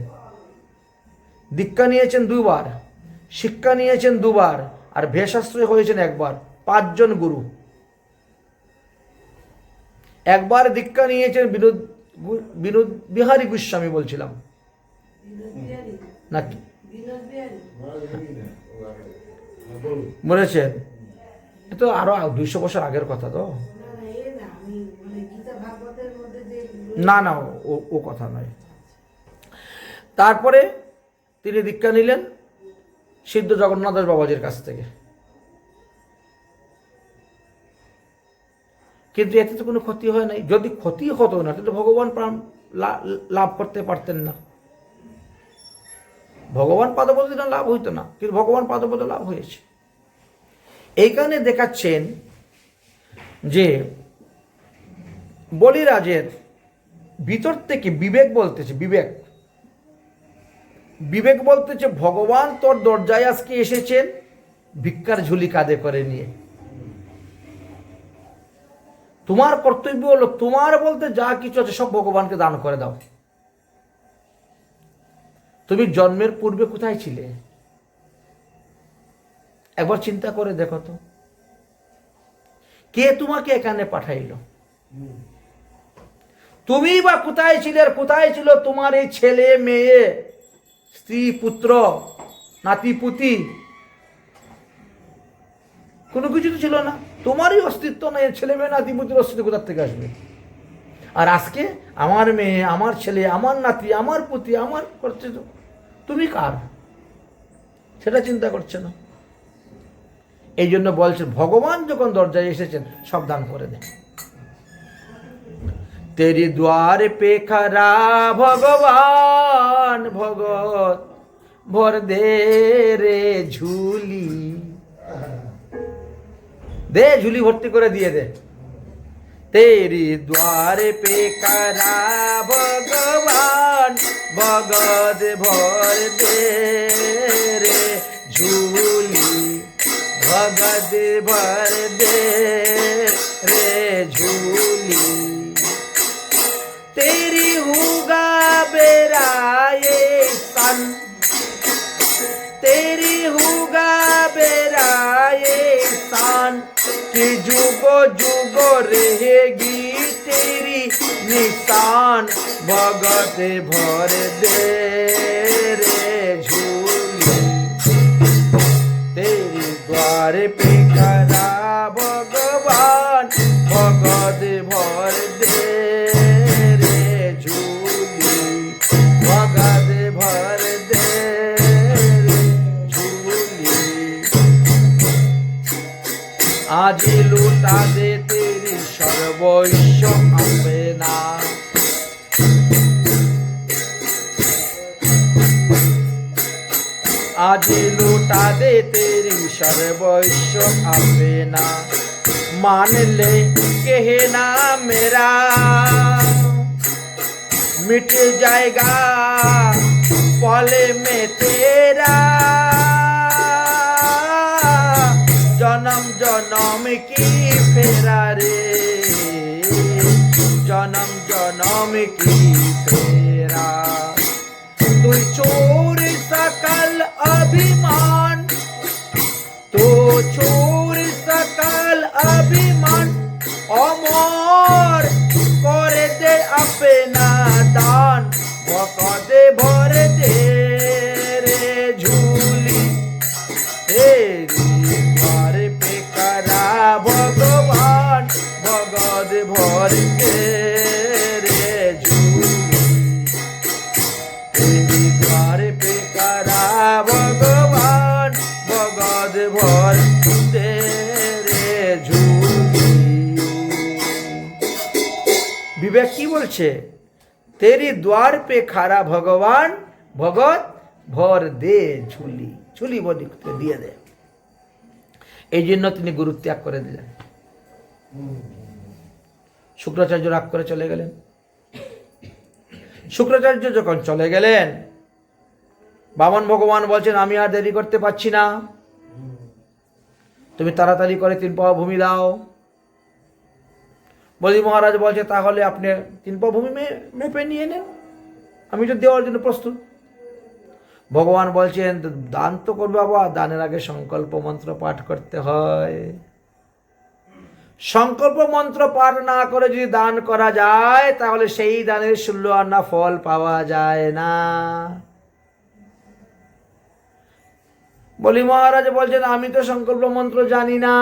2 বার, শিক্ষা নিয়েছেন 2 বার, আর ভেষাশ্রয় হয়েছেন 1 বার। 5 জন গুরু, একবার দীক্ষা নিয়েছেন বিনোদ বিনোদ বিহারী গোস্বামী বলছিলাম নাকি, বলেছেন? এ তো আরো 200 বছর আগের কথা তো। না না, ও কথা নয়। তারপরে তিনি দীক্ষা নিলেন সিদ্ধ জগন্নাথ দাস বাবাজির কাছ থেকে। কিন্তু এতে তো কোনো ক্ষতি হয় নাই। যদি ক্ষতি হতো না তাহলে ভগবান প্রাণ লাভ করতে পারতেন না। ভগবান পাদপদ লাভ হইতো না, কিন্তু ভগবান পাদপদ লাভ হয়েছে। এইখানে দেখাচ্ছেন যে বলিরাজের ভিতর থেকে বিবেক বলতেছে, বিবেক বলতেছে ভগবান তোর দরজায় আজকে এসেছেন ভিক্ষার ঝুলি কাঁধে করে নিয়ে। তোমার কর্তব্য হলো তোমার বলতে যা কিছু আছে সব ভগবানকে দান করে দাও। তুমি জন্মের পূর্বে কোথায় ছিলে একবার চিন্তা করে দেখো তো। কে তোমাকে এখানে পাঠাইলো? তুমি বা কোথায় ছিলে? আর কোথায় ছিল তোমার এই ছেলে মেয়ে, স্ত্রী, পুত্র, নাতিপুতি? কোনো কিছু তো ছিল না। তোমারই অস্তিত্ব নেই, ছেলে মেয়ে নাতিপুতির অস্তিত্ব কোথার থেকে আসবে? আর আজকে আমার মেয়ে, আমার ছেলে, আমার নাতি, আমার পুতি, আমার করছে, তুমি কার সেটা চিন্তা করছে না। এই জন্য বলছে ভগবান যখন দরজায় এসেছেন সব দান করে দেন। তেরি দ্বার পে খরা ভগবান ভগত ভর দে রে ঝুলি, দে ঝুলি ভর্তি করে দিয়ে দে। তেরি দ্বার পে খরা ভগবান ভগত ভর দে রে ঝুলি, ভগত ভর দে রে ঝুলি। तेरी होगा बेरा ये सन, तेरी होगा बेरा ये सन, कि जुगो जुगो रहेगी तेरी निशान, भगत भर दे रे झूली। तेरी द्वार पे खड़ा भगवान भगत भर दे आज लूटा दे तेरी सर्वस्व अपना, आज लूटा दे तेरी सर्वस्व अपना। मान ले कहना मेरा मिट जाएगा पल में तेरा, जन्म जन्म की फेरा रे, जन्म जन्म की फेरा। तू छोड़ सकल अभिमान, तो छोड़ सकल अभिमान, अमर कर दे अपना दान, भगत भर दे रे झूली। तेरी द्वार पे खड़ा भगवान भगत भर दे रे झूली। तेरी द्वार पे खड़ा भगवान भगत भर दे रे झूली। বিবেক কি বলছে? তেরি দ্বার পে খাড়া ভগবান ভগত ভর দে ঝুলি, ঝুলি বলি দিয়ে দে। এই জন্য তিনি গুরু ত্যাগ করে দিলেন। শুক্রাচার্য রাগ করে চলে গেলেন। শুক্রাচার্য যখন চলে গেলেন, বামন ভগবান বলছেন আমি আর দেরি করতে পারছি না, তুমি তাড়াতাড়ি করে 3 পাওয়া ভূমি দাও। বলি মহারাজ বলছে তাহলে আপনি 3 পাওয়া ভূমি মেপে নিয়ে নেন, আমি তো দেওয়ার জন্য প্রস্তুত। ভগবান বলছেন দান তো করবে বাবা, দানের আগে সংকল্প মন্ত্র পাঠ করতে হয়। সংকল্প মন্ত্র পাঠ না করে যদি দান করা যায় তাহলে সেই দানের 16 আনা ফল পাওয়া যায় না। বলি মহারাজ বলছেন আমি তো সংকল্প মন্ত্র জানি না।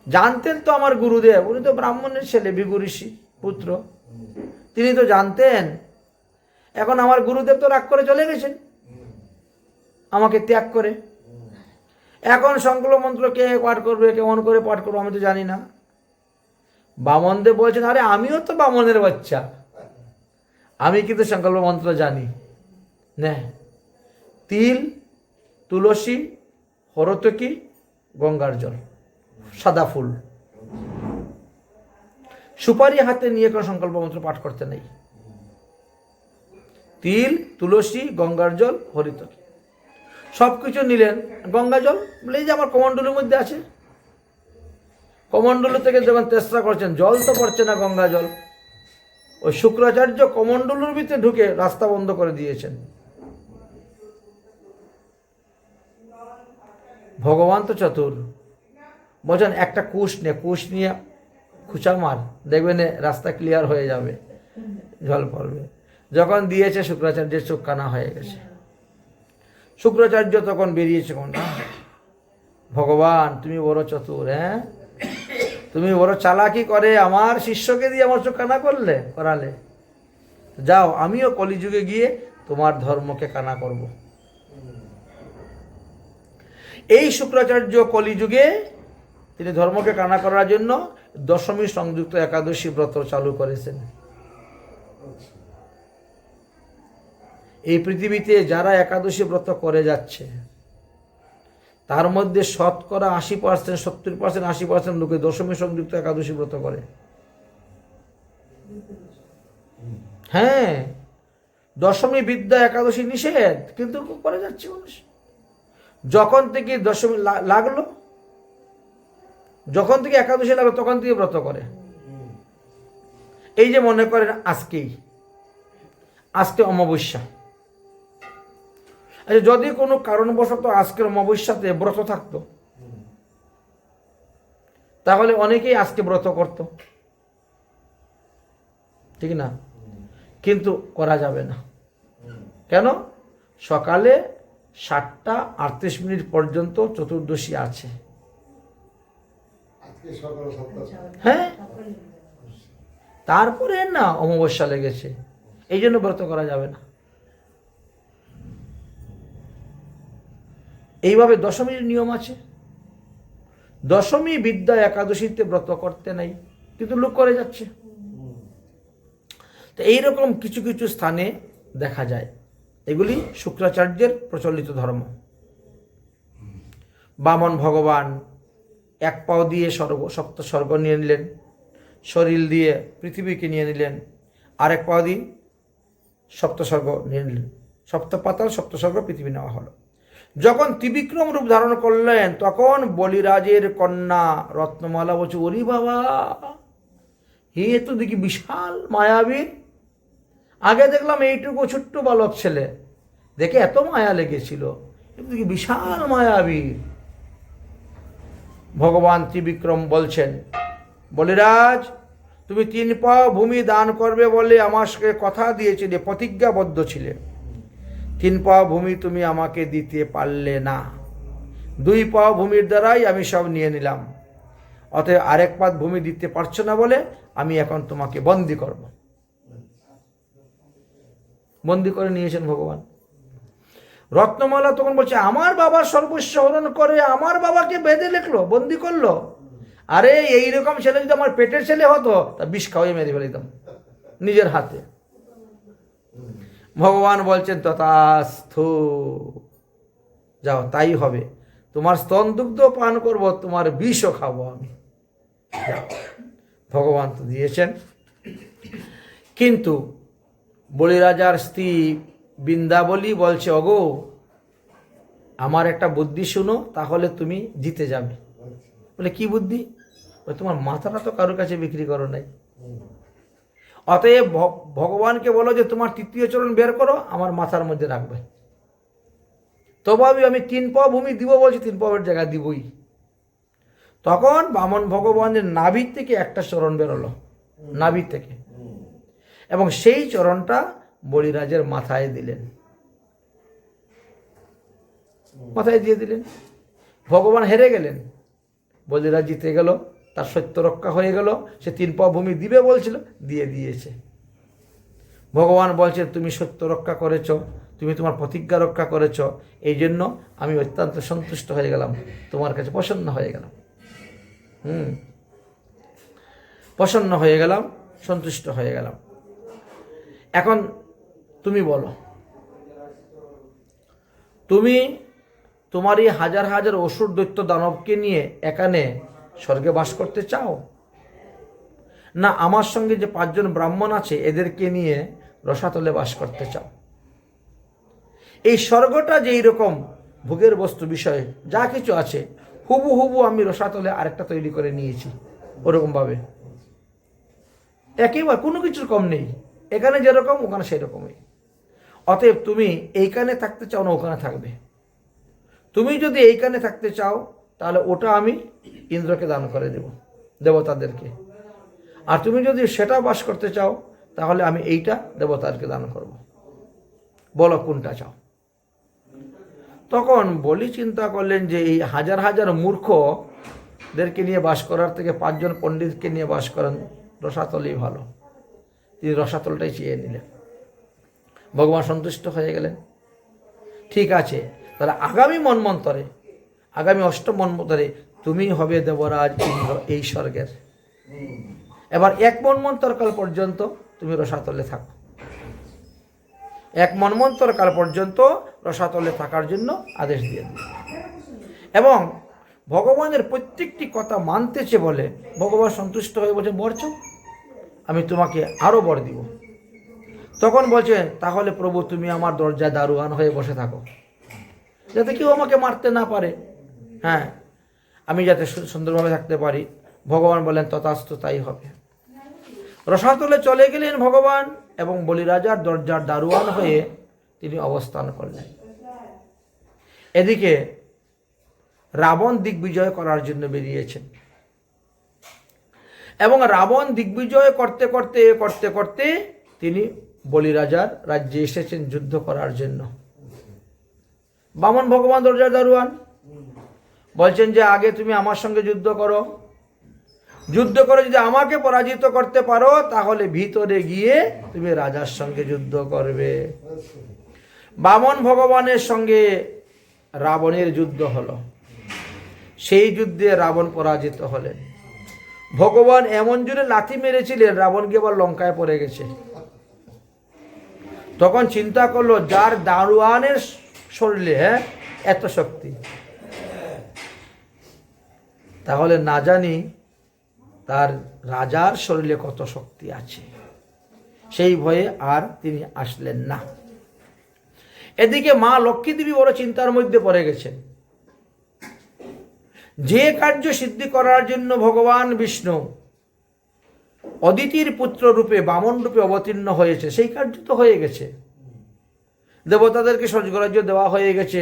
জানতেন তো আমার গুরুদেব, উনি তো ব্রাহ্মণের ছেলে, ভৃগু ঋষি পুত্র, তিনি তো জানতেন। এখন আমার গুরুদেব তো রাগ করে চলে গেছেন আমাকে ত্যাগ করে। এখন সংকল্প মন্ত্র কে পাঠ করবে, কেমন করে পাঠ করবো আমি তো জানি না। বামনদেব বলছেন আরে আমিও তো বামনের বাচ্চা, আমি কিন্তু সংকল্প মন্ত্র জানি। না, তিল, তুলসী, হরতকি, গঙ্গার জল, সাদা ফুল, সুপারি হাতে নিয়ে কোনো সংকল্প মন্ত্র পাঠ করতে নেই। তিল, তুলসী, গঙ্গার জল, হরিতকি সব কিছু নিলেন। গঙ্গা জল বলে যে আমার কমণ্ডলের মধ্যে আছে, কমণ্ডল থেকে যখন চেষ্টা করছেন জল তো পড়ছে না গঙ্গা জল, ওই শুক্রাচার্য কমণ্ডলের ভিতরে ঢুকে রাস্তা বন্ধ করে দিয়েছেন। ভগবান তো চতুর, বলছেন একটা কুশ নিয়ে খুচা মার, দেখবেন রাস্তা ক্লিয়ার হয়ে যাবে, জল পড়বে। যখন দিয়েছে শুক্রাচার্যের চোখ কানা হয়ে গেছে। শুক্রাচার্য তখন বেরিয়েছে, ভগবান তুমি বড় চতুর, হ্যাঁ তুমি বড় চালাকি করে আমার শিষ্যকে দিয়ে আমার চোখ কানা করালে, যাও আমিও কলিযুগে গিয়ে তোমার ধর্মকে কানা করব। এই শুক্রাচার্য কলিযুগে তিনি ধর্মকে কানা করার জন্য দশমী সংযুক্ত একাদশী ব্রত চালু করেছেন। এই পৃথিবীতে যারা একাদশী ব্রত করে যাচ্ছে তার মধ্যে শতকরা 80%, 70%, 80% লোকে দশমী সংযুক্ত একাদশী ব্রত করে। হ্যাঁ, দশমী বিদ্যা একাদশী নিষেধ, কিন্তু করে যাচ্ছে মানুষ। যখন থেকে দশমী লাগলো, যখন থেকে একাদশী লাগলো তখন থেকে ব্রত করে। এই যে মনে করেন আজকে অমাবস্যা, আচ্ছা যদি কোনো কারণবশত আজকের অমাবস্যাতে ব্রত থাকতো তাহলে অনেকেই আজকে ব্রত করত, ঠিক না? কিন্তু করা যাবে না। কেন? সকালে 7:38 পর্যন্ত চতুর্দশী আছে। হ্যাঁ, তারপরে না অমাবস্যা লেগেছে, এই জন্য ব্রত করা যাবে না। এইভাবে দশমীর নিয়ম আছে। দশমী বিদ্যা একাদশীতে ব্রত করতে নাই, কিন্তু লোক করে যাচ্ছে। তো এইরকম কিছু কিছু স্থানে দেখা যায়। এগুলি শুক্রাচার্যের প্রচলিত ধর্ম। বামন ভগবান এক পাও দিয়ে সপ্ত স্বর্গ নিয়ে নিলেন, শরীর দিয়ে পৃথিবীকে নিয়ে নিলেন, আরেক পাও দিয়ে সপ্ত স্বর্গ নিয়ে নিলেন। সপ্ত পাতাল সপ্ত স্বর্গ পৃথিবী নেওয়া হলো। যখন ত্রিবিক্রম রূপ ধারণ করলেন তখন বলিরাজের কন্যা রত্নমালা বলছে, ওরে বাবা, হে তো দেখি বিশাল মায়াবী। আগে দেখলাম এইটুকু ছোট্ট বালক ছেলে, দেখে এত মায়া লেগেছিল, কিন্তু দেখি বিশাল মায়াবী। ভগবান ত্রিবিক্রম বলছেন, বলিরাজ তুমি 3 পাও ভূমি দান করবে বলে আমাকে কথা দিয়েছিলে, প্রতিজ্ঞাবদ্ধ ছিলে। 3 পাও ভূমি তুমি আমাকে দিতে পারলে না, 2 পাও ভূমির দ্বারাই আমি সব নিয়ে নিলাম। অতএব আরেক পাত ভূমি দিতে পারছো না বলে আমি এখন তোমাকে বন্দী করব। বন্দী করে নিয়েছেন ভগবান। রত্নমালা তখন বলছে, আমার বাবার সর্বস্ব হরণ করে আমার বাবাকে বেঁধে লেখলো, বন্দী করলো। আরে এইরকম ছেলে যদি আমার পেটের ছেলে হতো তা বিষ খাওয়াই মেরে ফেলিতাম নিজের হাতে। ভগবান বলছেন, তথাস্তু, যাও তাই হবে, তোমার স্তন দুগ্ধ পান করব, তোমার বিষও খাবো আমি। ভগবান তো দিয়েছেন। কিন্তু বলিরাজার স্ত্রী বৃন্দাবলী বলছে, ওগো আমার একটা বুদ্ধি শুনো, তাহলে তুমি জিতে যাবে। বলে কি বুদ্ধি? তোমার মাথাটা তো কারোর কাছে বিক্রি করো নাই, অতএব ভগবানকে বলো যে তোমার 3য় চরণ বের করো, আমার মাথার মধ্যে রাখবে। তবে আমি 3 পাও ভূমি দিব বলছি, 3 পাওয়ের জায়গায় দিবই। তখন বামন ভগবানের নাভির থেকে একটা চরণ বেরোলো, নাভির থেকে, এবং সেই চরণটা বলিরাজের মাথায় দিলেন, মাথায় দিয়ে দিলেন। ভগবান হেরে গেলেন, বলিরাজ জিতে গেল, তার সত্য রক্ষা হয়ে গেল। সে 3 পা ভূমি দিবে বলছিল, দিয়ে দিয়েছে। ভগবান বলছেন তুমি সত্য রক্ষা করেছ, তুমি তোমার প্রতিজ্ঞা রক্ষা করেছ, এই জন্য আমি অত্যন্ত সন্তুষ্ট হয়ে গেলাম, তোমার কাছে প্রসন্ন হয়ে গেলাম। প্রসন্ন হয়ে গেলাম, সন্তুষ্ট হয়ে গেলাম। এখন তুমি বলো, তুমি তোমার এই হাজার হাজার অসুর দৈত্য দানবকে নিয়ে এখানে স্বর্গে বাস করতে চাও, না আমার সঙ্গে যে 5 জন ব্রাহ্মণ আছে এদেরকে নিয়ে রসাতলে বাস করতে চাও? এই স্বর্গটা যে এইরকম ভোগের বস্তু বিষয়ে যা কিছু আছে হুবু হুবু আমি রসাতলে আরেকটা তৈরি করে নিয়েছি, ওরকমভাবে একেবারে কোনো কিছুর কম নেই। এখানে যেরকম ওখানে সেরকমই। অতএব তুমি এইখানে থাকতে চাও না ওখানে থাকবে? তুমি যদি এইখানে থাকতে চাও তাহলে ওটা আমি ইন্দ্রকে দান করে দেব, দেবতাদেরকে। আর তুমি যদি সেটা বাস করতে চাও তাহলে আমি এইটা দেবতাদেরকে দান করব। বলো কোনটা চাও? তখন বলি চিন্তা করলেন যে এই হাজার হাজার মূর্খদেরকে নিয়ে বাস করার থেকে 5 জন পণ্ডিতকে নিয়ে বাস করেন রসাতলই ভালো। তিনি রসাতলটাই চেয়ে নিলেন। ভগবান সন্তুষ্ট হয়ে গেলেন। ঠিক আছে, তাহলে আগামী মন্বন্তরে, আগামী 8ম মন্বন্তরে তুমি হবে দেবরাজ ইন্দ্র এই স্বর্গের। এবার 1 মন্বন্তর কাল পর্যন্ত তুমি রসাতলে থাকো। 1 মন্বন্তর কাল পর্যন্ত রসাতলে থাকার জন্য আদেশ দিয়ে দিল। এবং ভগবানের প্রত্যেকটি কথা মানতেছে বলে ভগবান সন্তুষ্ট হয়ে বলছে বর চাও, আমি তোমাকে আরো বর দিব। তখন বলছেন তাহলে প্রভু তুমি আমার দরজায় দারোয়ান হয়ে বসে থাকো, যাতে কেউ আমাকে মারতে না পারে, হ্যাঁ, আমি যাতে সুন্দরভাবে থাকতে পারি। ভগবান বলেন তথাস্তু, তাই হবে। রসাতলে চলে গেলেন ভগবান এবং বলিরাজার দরজার দারোয়ান হয়ে তিনি অবস্থান করলেন। এদিকে রাবণ দিগ্বিজয় করার জন্য বেরিয়েছেন এবং রাবণ দিগ্বিজয় করতে করতে করতে করতে তিনি বলিরাজার রাজ্যে এসেছেন যুদ্ধ করার জন্য। বামন ভগবান দরজার দারোয়ান বলছেন যে আগে তুমি আমার সঙ্গে যুদ্ধ করো, যুদ্ধ করে যদি আমাকে পরাজিত করতে পারো তাহলে ভিতরে গিয়ে তুমি রাজার সঙ্গে যুদ্ধ করবে। বামন ভগবানের সঙ্গে রাবণের যুদ্ধ হলো। সেই যুদ্ধে রাবণ পরাজিত হলেন। ভগবান এমন জোরে লাথি মেরেছিলেন রাবণকে আবার লঙ্কায় পড়ে গেছে। তখন চিন্তা করলো যার দারোয়ানের শরীরে এত শক্তি, তাহলে না জানি তার রাজার শরীরে কত শক্তি আছে। সেই ভয়ে আর তিনি আসলেন না। এদিকে মা লক্ষ্মী দেবী বড় চিন্তার মধ্যে পড়ে গেছেন। যে কার্য সিদ্ধি করার জন্য ভগবান বিষ্ণু অদিতির পুত্র রূপে বামন রূপে অবতীর্ণ হয়েছে সেই কার্য তো হয়ে গেছে। দেবতাদেরকে স্বর্গরাজ্য দেওয়া হয়ে গেছে,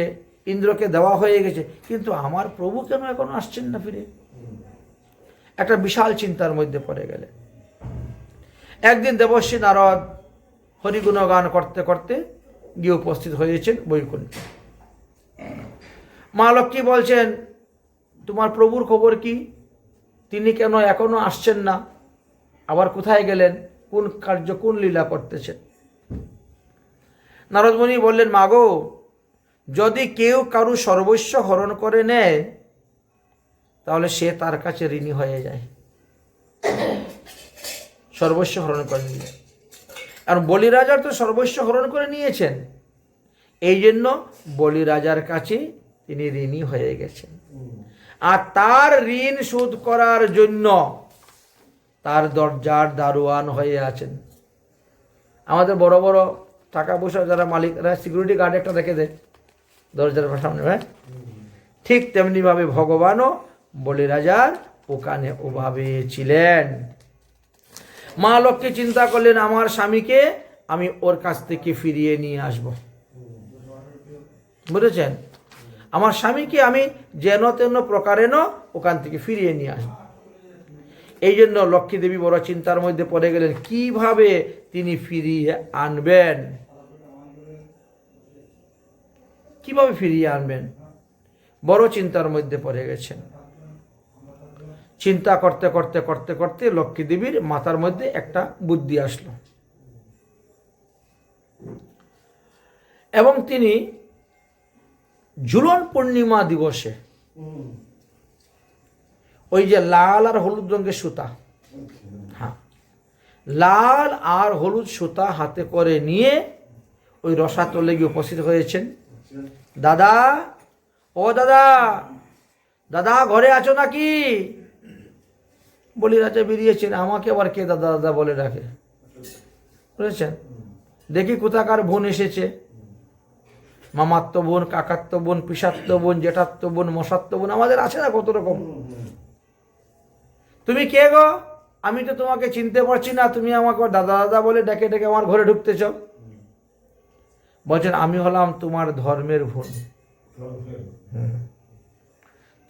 ইন্দ্রকে দেওয়া হয়ে গেছে, কিন্তু আমার প্রভু কেন এখনো আসছেন না ফিরে? একটা বিশাল চিন্তার মধ্যে পড়ে গেলে একদিন দেবর্ষী নারদ হরিগুণগান করতে করতে গিয়ে উপস্থিত হয়েছেন বৈকুণ্ঠে। মা লক্ষ্মী বলছেন তোমার প্রভুর খবর কি? তিনি কেন এখনো আসছেন না? আবার কোথায় গেলেন? কোন কার্য, কোন লীলা করতেছেন? নারদমুনি বললেন মাগো, যদি কেউ কারু সর্বস্ব হরণ করে নেয় তাহলে সে তার কাছে ঋণী হয়ে যায়। সর্বস্ব হরণ করে নিয়ে, আর বলিরাজার তো সর্বস্ব হরণ করে নিয়েছেন, এই জন্য বলিরাজার কাছে তিনি ঋণী হয়ে গেছেন। আর তার ঋণ শোধ করার জন্য তার দরজার দারোয়ান হয়ে আছেন। আমাদের বড় বড় টাকা পয়সা যারা মালিকরা সিকিউরিটি গার্ড একটা রেখে দেয় দরজার সামনে, হ্যাঁ, ঠিক তেমনিভাবে ভগবানও বলিরাজার ওখানে ওভাবে ছিলেন। মা লক্ষ্মী চিন্তা করলেন আমার স্বামীকে আমি ওর কাছ থেকে ফিরিয়ে নিয়ে আসব, বুঝেছেন? আমার স্বামীকে আমি যেন তেন প্রকারেণ ওখান থেকে ফিরিয়ে নিয়ে আসব। এই জন্য লক্ষ্মী দেবী বড় চিন্তার মধ্যে পড়ে গেলেন, কিভাবে তিনি ফিরিয়ে আনবেন, কিভাবে ফিরিয়ে আনবেন, বড় চিন্তার মধ্যে পড়ে গেছেন। চিন্তা করতে করতে করতে করতে লক্ষ্মী দেবীর মাথার মধ্যে একটা বুদ্ধি আসলো এবং তিনি ঝুলন পূর্ণিমা দিবসে ওই যে লাল আর হলুদ রঙের সুতা, হ্যাঁ, লাল আর হলুদ সুতা হাতে করে নিয়ে ওই রসাতলে গিয়ে উপস্থিত হয়েছেন। দাদা, ও দাদা, দাদা ঘরে আছো নাকি? বলি রাজা বেরিয়েছেন, আমাকে আবার কে দাদা দাদা বলে ডাকে, বুঝেছেন? দেখি কোথাকার বোন এসেছে, মামাত্ম বোন, কাকাত্ম বোন, পিসাত্ম বোন, জেঠাত্ম বোন, মশাত্ম বোন, আমাদের আছে না কত রকম। তুমি কে গো? আমি তো তোমাকে চিনতে পারছি না, তুমি আমাকে দাদা দাদা বলে ডেকে ডেকে আমার ঘরে ঢুকতেছ। বলছেন, আমি হলাম তোমার ধর্মের বোন,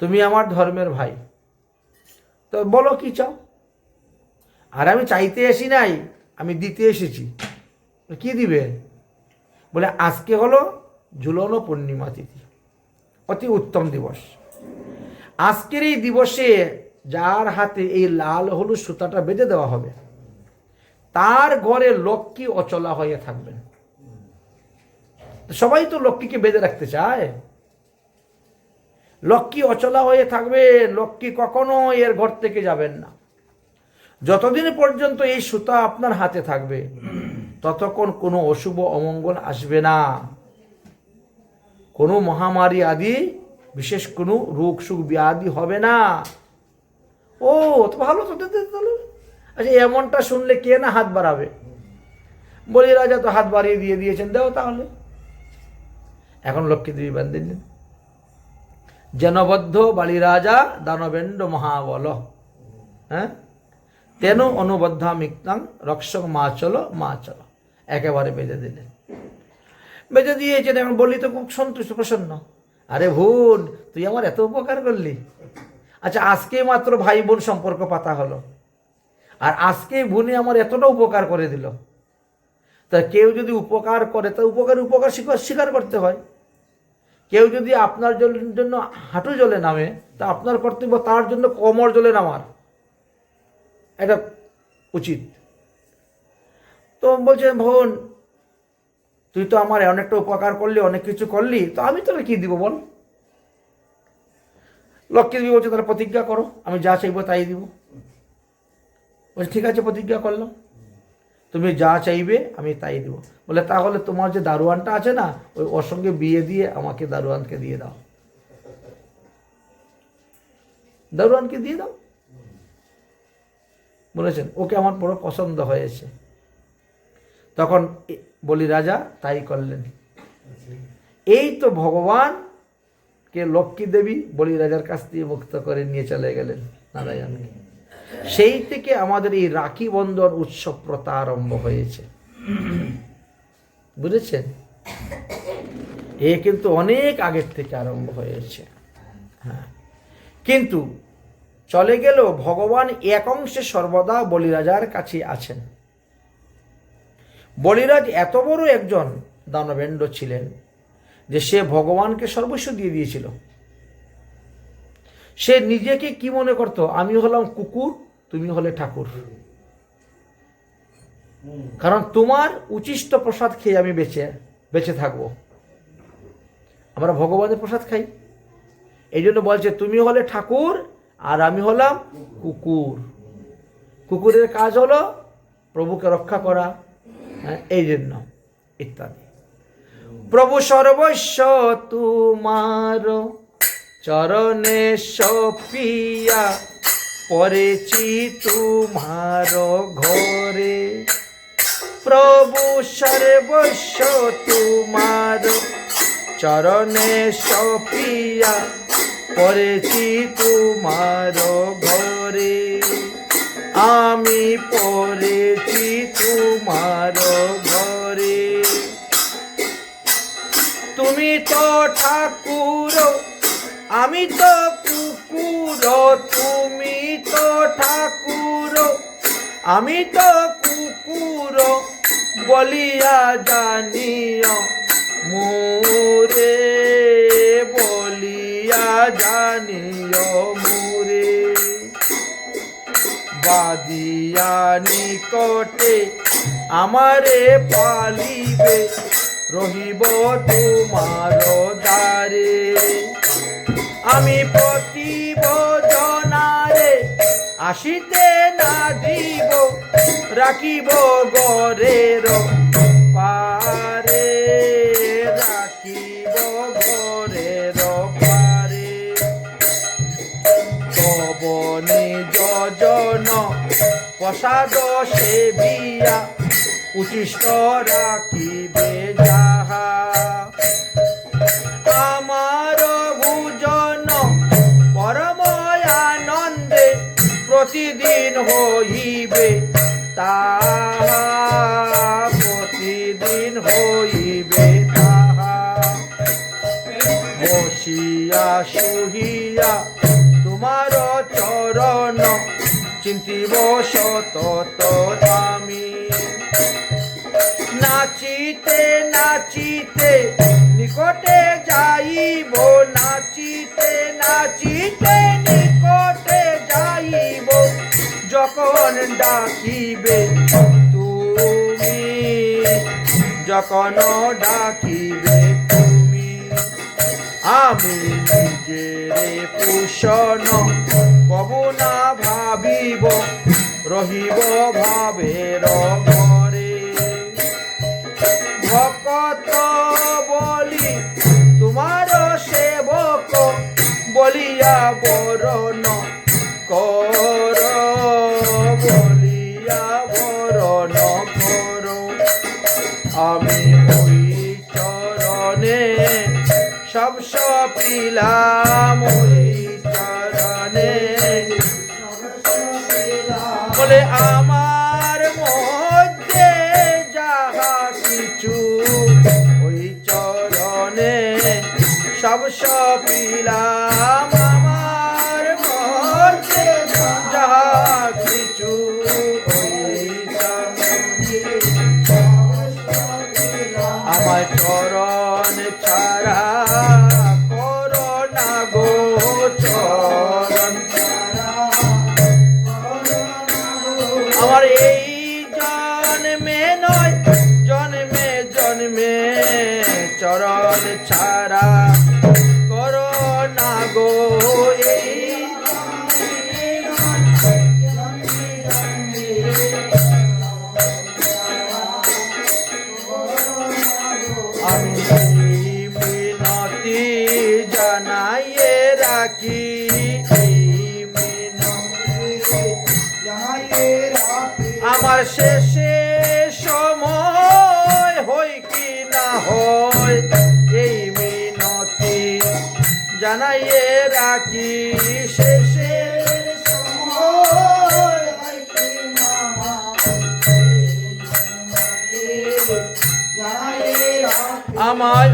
তুমি আমার ধর্মের ভাই, তো বলো কি চাও? আর আমি চাইতে আসি নাই, আমি দিতে এসেছি। কি দিবে? বলে আজকে হলো ঝুলন পূর্ণিমা তিথি, অতি উত্তম দিবস। আজকের এই দিবসে যার হাতে এই লাল হলুদ সুতাটা বেঁধে দেওয়া হবে, তার ঘরে লক্ষ্মী অচলা হয়ে থাকবেন। সবাই তো লক্ষ্মীকে বেঁধে রাখতে চায়, লক্ষ্মী অচলা হয়ে থাকবে, লক্ষ্মী কখনো এর ঘর থেকে যাবেন না। যতদিন পর্যন্ত এই সুতা আপনার হাতে থাকবে ততক্ষণ কোনো অশুভ অমঙ্গল আসবে না, কোনো মহামারী আদি বিশেষ কোনো রোগ সুখ ব্যাধি হবে না। ও তো ভালো তো, আচ্ছা এমনটা শুনলে কে না হাত বাড়াবে? বলি রাজা তো হাত বাড়িয়ে দিয়ে দিয়েছেন, দাও তাহলে। এখন লক্ষ্মী দেবী বান্ধে দিলেন, জনবদ্ধ বালি রাজা দানবেন্দ্র মহাবল, হ্যাঁ, তেন অনুবদ্ধা মিক্তাং রক্ষক মা চলো মা চলো, একেবারে বেঁধে দিলেন। বেঁধে দিয়েছেন। এখন বলি তো খুব সন্তুষ্ট প্রসন্ন, আরে বোন তুই আমার এত উপকার করলি, আচ্ছা আজকে মাত্র ভাই বোন সম্পর্ক পাতা হলো, আর আজকে বোনে আমার এতটা উপকার করে দিল। তা কেউ যদি উপকার করে তা উপকার স্বীকার করতে হয়। কেউ যদি আপনার জন্য হাঁটু জলে নামে, তা আপনার কর্তব্য তার জন্য কোমর জলে নামার, এটা উচিত। তো বলছে, বোন তুই তো আমার অনেকটা উপকার করলি, অনেক কিছু করলি, তো আমি তোকে কি দিব বল? লক্ষ্মী দেবী বলছে, তাহলে প্রতিজ্ঞা করো, আমি যা চাইবো তাই দিব। বলছে ঠিক আছে, প্রতিজ্ঞা করলাম, তুমি যা চাইবে আমি তাই দিব। বলে তাহলে তোমার যে দারোয়ানটা আছে না, ওর সঙ্গে বিয়ে দিয়ে আমাকে দারোয়ানকে দিয়ে দাও, দারোয়ানকে দিয়ে দাও। বলেছেন, ওকে আমার বড় পছন্দ হয়েছে। তখন বলি রাজা তাই করলেন। এই তো ভগবানকে লক্ষ্মী দেবী বলি রাজার কাছ থেকে মুক্ত করে নিয়ে চলে গেলেন নারায়ণকে। সেই থেকে আমাদের এই রাখি বন্ধন উৎসব প্রথা আরম্ভ হয়েছে, বুঝেছেন? এ কিন্তু অনেক আগের থেকে আরম্ভ হয়েছে। হ্যাঁ, কিন্তু চলে গেল ভগবান এক অংশে সর্বদা বলিরাজার কাছে আছেন। বলিরাজ এত বড় একজন দানবেন্দ্র ছিলেন যে সে ভগবানকে সর্বস্ব দিয়ে দিয়েছিল। সে নিজেকে কি মনে করত, আমি হলাম কুকুর, তুমি হলে ঠাকুর, কারণ তোমার উচিষ্ট প্রসাদ খেয়ে আমি বেঁচে থাকবো। আমরা ভগবানের প্রসাদ খাই, এই জন্য বলছে তুমি হলে ঠাকুর আর আমি হলাম কুকুর। কুকুরের কাজ হলো প্রভুকে রক্ষা করা, এই জন্য ইত্যাদি। প্রভু সর্বস্ব তোমার চরণে সপিয়া পড়েছি তোমার ঘরে। প্রভু সর্বস্ব তোমার চরণে সপিয়া পড়েছি তোমার ঘরে। আমি পড়েছি তোমার ঘরে। তুমি তো ঠাকুর আমি তো কুকুর তুমি তো ঠাকুর, আমি তো কুকুর বলিয়া জানিও মোরে, বলিয়া জানিও মোরে। বাদিয়া নিকটে আমারে পালিবে, রহিব তোমার দ্বারে। আমি প্রতিবজনারে আসিতে না দিব, রাখিব গরের পারে, রাখিব গরের পারে। তব নিজ জন প্রসাদ সেবিয়া, উচিষ্ট রাখিবে যাহা। আমার ভোজন পরম আনন্দে প্রতিদিন হইবে তাহা, প্রতিদিন হইবে তাহা। বসিয়া শুহিয়া তোমার চরণ, চিন্তিব সতত আমি। নাচিতে নাচিতে নিকটে যাইব, নাচিতে নাচিতে নিকটে যাইব, যখন ডাকিবে তুমি, যখন ডাকিবে তুমি। আমি নিজেরে পোষণ কবু না ভাবিব, রহিব ভাবের ঘরে। ভকত বলি তোমার সেবক, বলিয়া বরণ কর, বলিয়া বরণ কর। আমি ওই চরণে সব সপিলাম, ওই চরণে বলে আমার মধ্যে যাহা কিছু, ওই চরণে সব সপিলাম। আমার মধ্যে যাহা কিছু, ওই আমার চরণ ছাড়া করো না গো, চরণ আমার এই জন্মে নয়, জন্মে জন্মে চরণ ছাড়া করো না গো। এই আমি মিনতি জানাইয়ে রাখি, আমার শেষে সময় হই কি না হয়, এই মিনতি জানাইয়ে রাখি। শেষে সময় হই কি না হয়, আমার